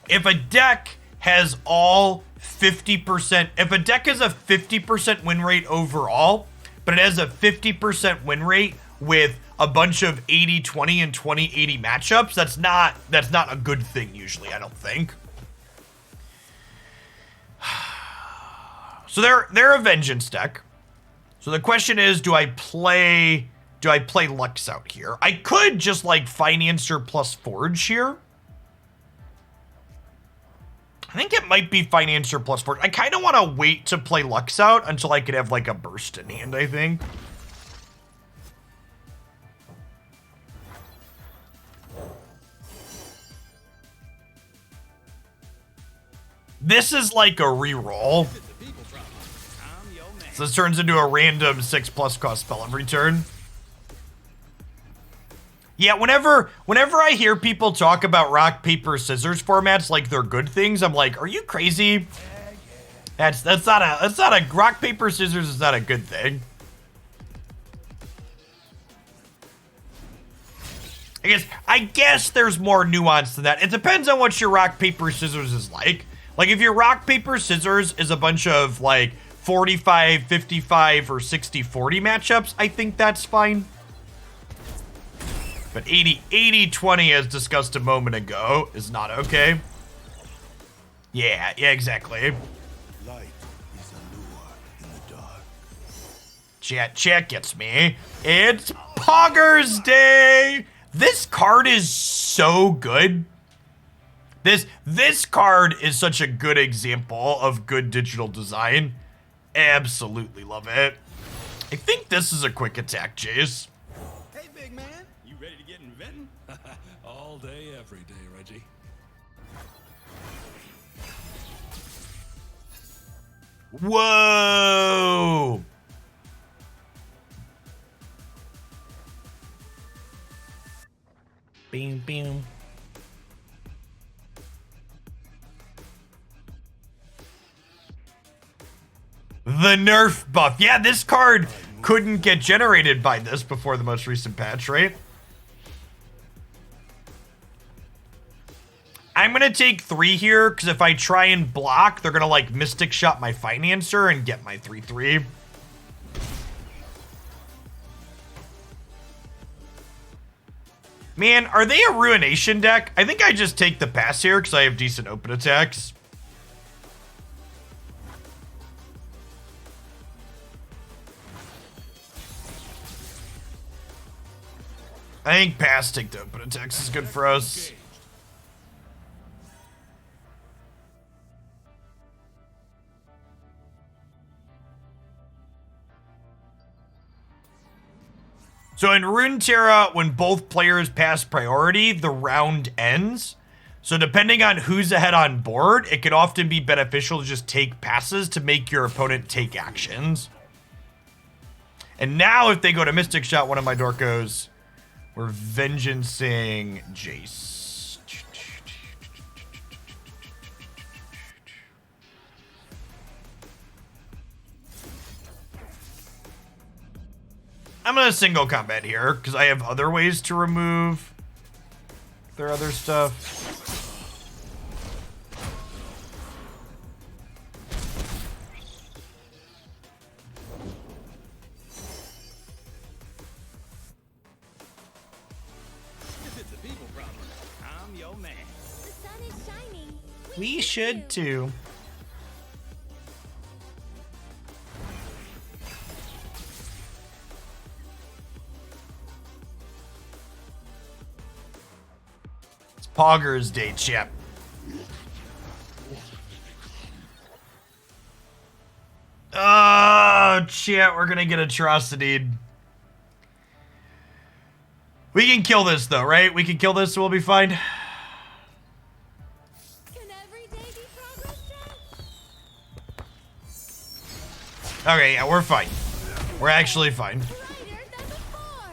if a deck has all 50%, if a deck has a 50% win rate overall, but it has a 50% win rate with a bunch of 80-20 and 20-80 matchups, that's not a good thing usually, I don't think. So they're a Vengeance deck. So the question is, do I play Lux out here? I could just like Financer plus Forge here. I think it might be Financer plus Forge. I kind of want to wait to play Lux out until I could have like a burst in hand, I think. This is like a reroll. So this turns into a random 6+ cost spell every turn. Yeah, whenever I hear people talk about rock, paper, scissors formats like they're good things, I'm like, are you crazy? That's not a rock, paper, scissors is not a good thing. I guess there's more nuance than that. It depends on what your rock, paper, scissors is like. Like if your rock, paper, scissors is a bunch of like 45, 55, or 60, 40 matchups, I think that's fine. But 80, 20, as discussed a moment ago, is not okay. Yeah, exactly. Light is a lure in the dark. Chat gets me. It's Poggers Day! This card is so good. This card is such a good example of good digital design. Absolutely love it. I think this is a quick attack, Jace. Hey, big man. You ready to get inventing? All day, every day, Reggie. Whoa! Bing, bing. The nerf buff. Yeah, this card couldn't get generated by this before the most recent patch, right? I'm going to take 3 here, because if I try and block, they're going to, like, Mystic Shot my Financer and get my 3/3. Man, are they a Ruination deck? I think I just take the pass here, because I have decent open attacks. I think pass take the open attacks is good for us. So in Runeterra, when both players pass priority, the round ends. So depending on who's ahead on board, it can often be beneficial to just take passes to make your opponent take actions. And now if they go to Mystic Shot one of my Dorkos, we're Vengeancing Jace. I'm gonna single combat here because I have other ways to remove their other stuff. If it's a people problem, I'm your man. The sun is shining. We should too. It's Poggers Day, chap. Oh, chat, we're gonna get atrocitied. We can kill this though, right? We can kill this, so we'll be fine. Can every day be progress, Jack? Okay, yeah, we're fine. We're actually fine. Brighter than before.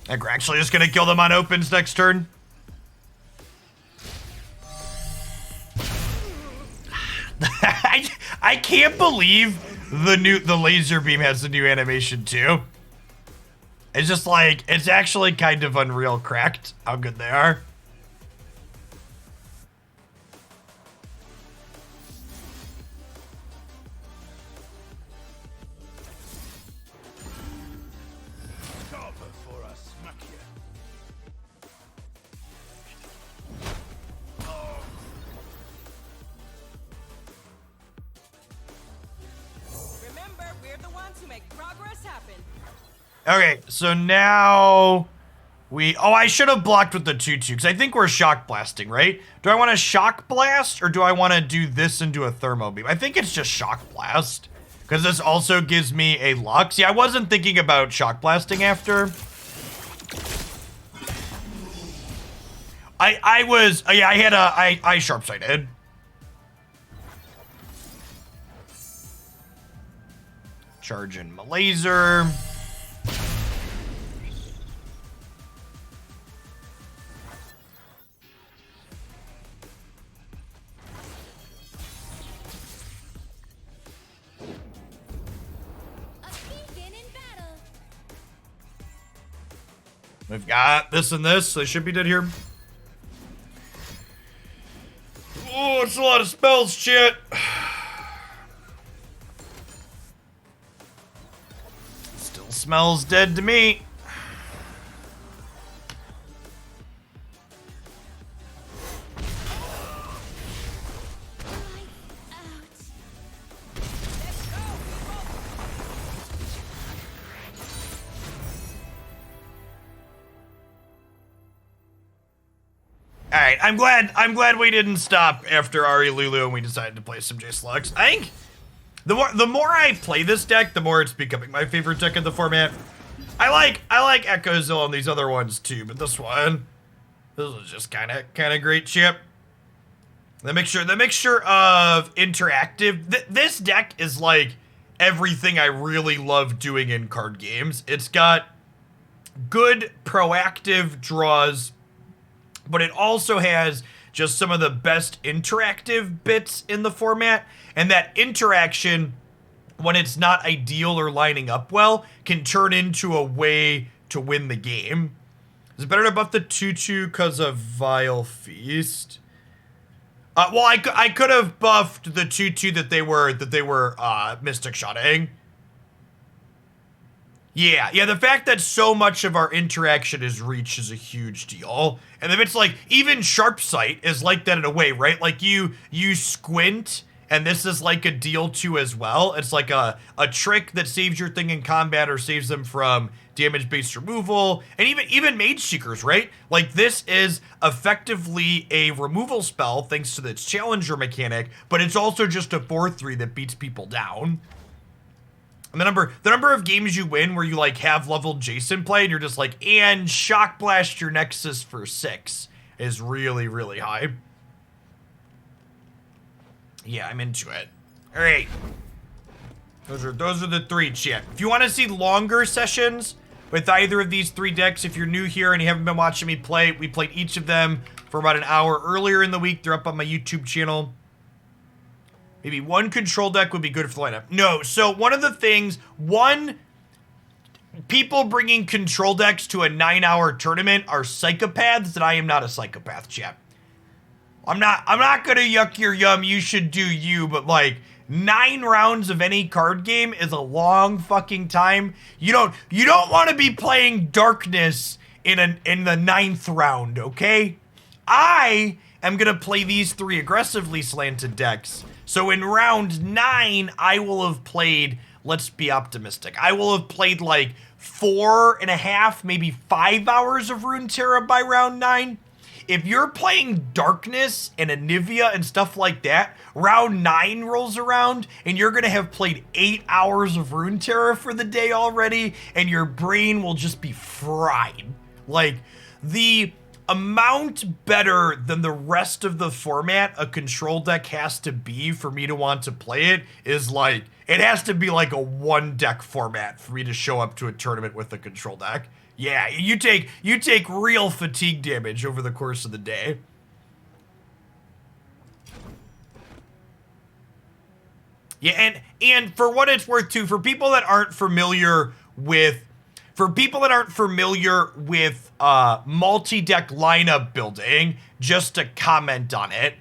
I think we're actually just gonna kill them on opens next turn. I can't believe the laser beam has the new animation too. It's just like, it's actually kind of unreal cracked how good they are. Cover for a smack you. Remember, we're the ones who make progress happen. Okay, so now I should have blocked with the 2-2 because I think we're shock blasting, right? Do I want to shock blast or do I want to do this and do a thermo beam? I think it's just shock blast because this also gives me a luck. See, I wasn't thinking about shock blasting after. I sharp sighted. Charging my laser. A beacon in battle. We've got this and this. They should be dead here. Oh, it's a lot of spells, shit. Still smells dead to me. All right, I'm glad we didn't stop after Ahri Lulu and we decided to play some J Slugs. I think the more I play this deck, the more it's becoming my favorite deck in the format. I like Ekko Zil and these other ones too, but this was just kind of great chip. The mixture of interactive. This deck is like everything I really love doing in card games. It's got good proactive draws, but it also has just some of the best interactive bits in the format. And that interaction, when it's not ideal or lining up well, can turn into a way to win the game. Is it better to buff the 2-2 because of Vile Feast? Well, I could have buffed the 2-2 that they were Mystic Shotting. Yeah, the fact that so much of our interaction is reach is a huge deal. And if it's like, even Sharp Sight is like that in a way, right? Like you squint, and this is like a deal too as well. It's like a trick that saves your thing in combat or saves them from damage-based removal, and even Mage Seekers, right? Like this is effectively a removal spell thanks to its Challenger mechanic, but it's also just a 4/3 that beats people down. And the number of games you win where you like have leveled Jason play and you're just like, and shock blast your Nexus for 6 is really, really high. Yeah, I'm into it. All right. Those are the 3, chat. If you want to see longer sessions with either of these 3 decks, if you're new here and you haven't been watching me play, we played each of them for about an hour earlier in the week. They're up on my YouTube channel. Maybe 1 control deck would be good for the lineup. No, so one of the things, people bringing control decks to a 9-hour tournament are psychopaths, and I am not a psychopath, chat. I'm not gonna yuck your yum, you should do you, but like 9 rounds of any card game is a long fucking time. You don't want to be playing Darkness in the 9th round, okay? I am gonna play these 3 aggressively slanted decks. So in round 9, I will have played, let's be optimistic, I will have played like 4.5, maybe 5 hours of Runeterra by round 9. If you're playing Darkness and Anivia and stuff like that, round 9 rolls around and you're gonna have played 8 hours of Runeterra for the day already, and your brain will just be fried. Like, the amount better than the rest of the format a control deck has to be for me to want to play it is like, it has to be like a 1 deck format for me to show up to a tournament with a control deck. Yeah, you take real fatigue damage over the course of the day. Yeah, and for what it's worth too, for people that aren't familiar with multi-deck lineup building, just to comment on it,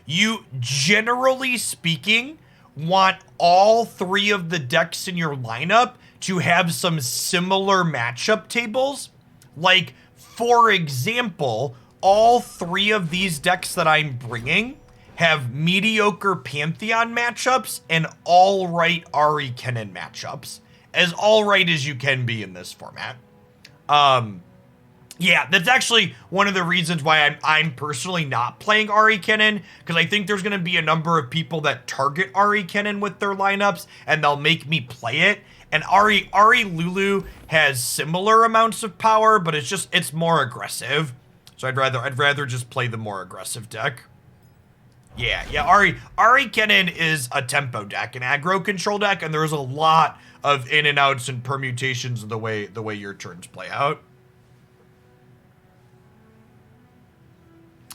you generally speaking want all 3 of the decks in your lineup to have some similar matchup tables. Like, for example, all 3 of these decks that I'm bringing have mediocre Pantheon matchups and all-right Ahri Kennen matchups. As all-right as you can be in this format. Yeah, that's actually one of the reasons why I'm personally not playing Ahri Kennen, because I think there's going to be a number of people that target Ahri Kennen with their lineups, and they'll make me play it. And Ahri Lulu has similar amounts of power, but it's more aggressive. So I'd rather just play the more aggressive deck. Yeah, Ahri Kennen is a tempo deck, an aggro control deck, and there's a lot of in and outs and permutations of the way your turns play out.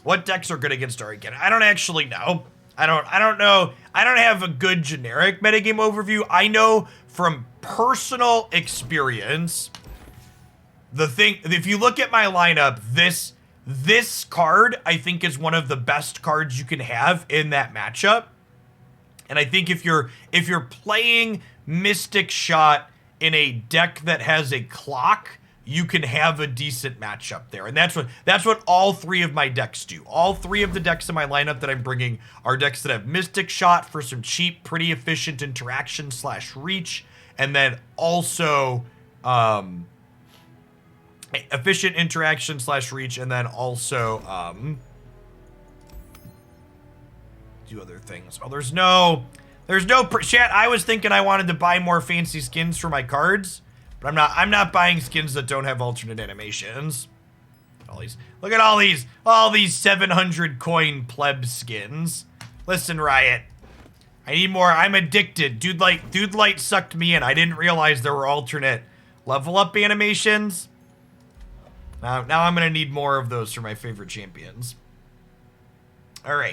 What decks are good against Ahri Kennen? I don't actually know. I don't know. I don't have a good generic metagame overview. I know from personal experience, if you look at my lineup, this card I think is one of the best cards you can have in that matchup. And I think if you're playing Mystic Shot in a deck that has a clock, you can have a decent matchup there. And that's what all 3 of my decks do. All 3 of the decks in my lineup that I'm bringing are decks that have Mystic Shot for some cheap, pretty efficient interaction / reach, and then also efficient interaction / reach, and then also do other things. Oh, there's no chat. I was thinking I wanted to buy more fancy skins for my cards, but I'm not buying skins that don't have alternate animations. Look at all these 700 coin pleb skins. Listen, Riot, I need more. I'm addicted. Dude Light sucked me in. I didn't realize there were alternate level up animations. Now I'm gonna need more of those for my favorite champions. All right.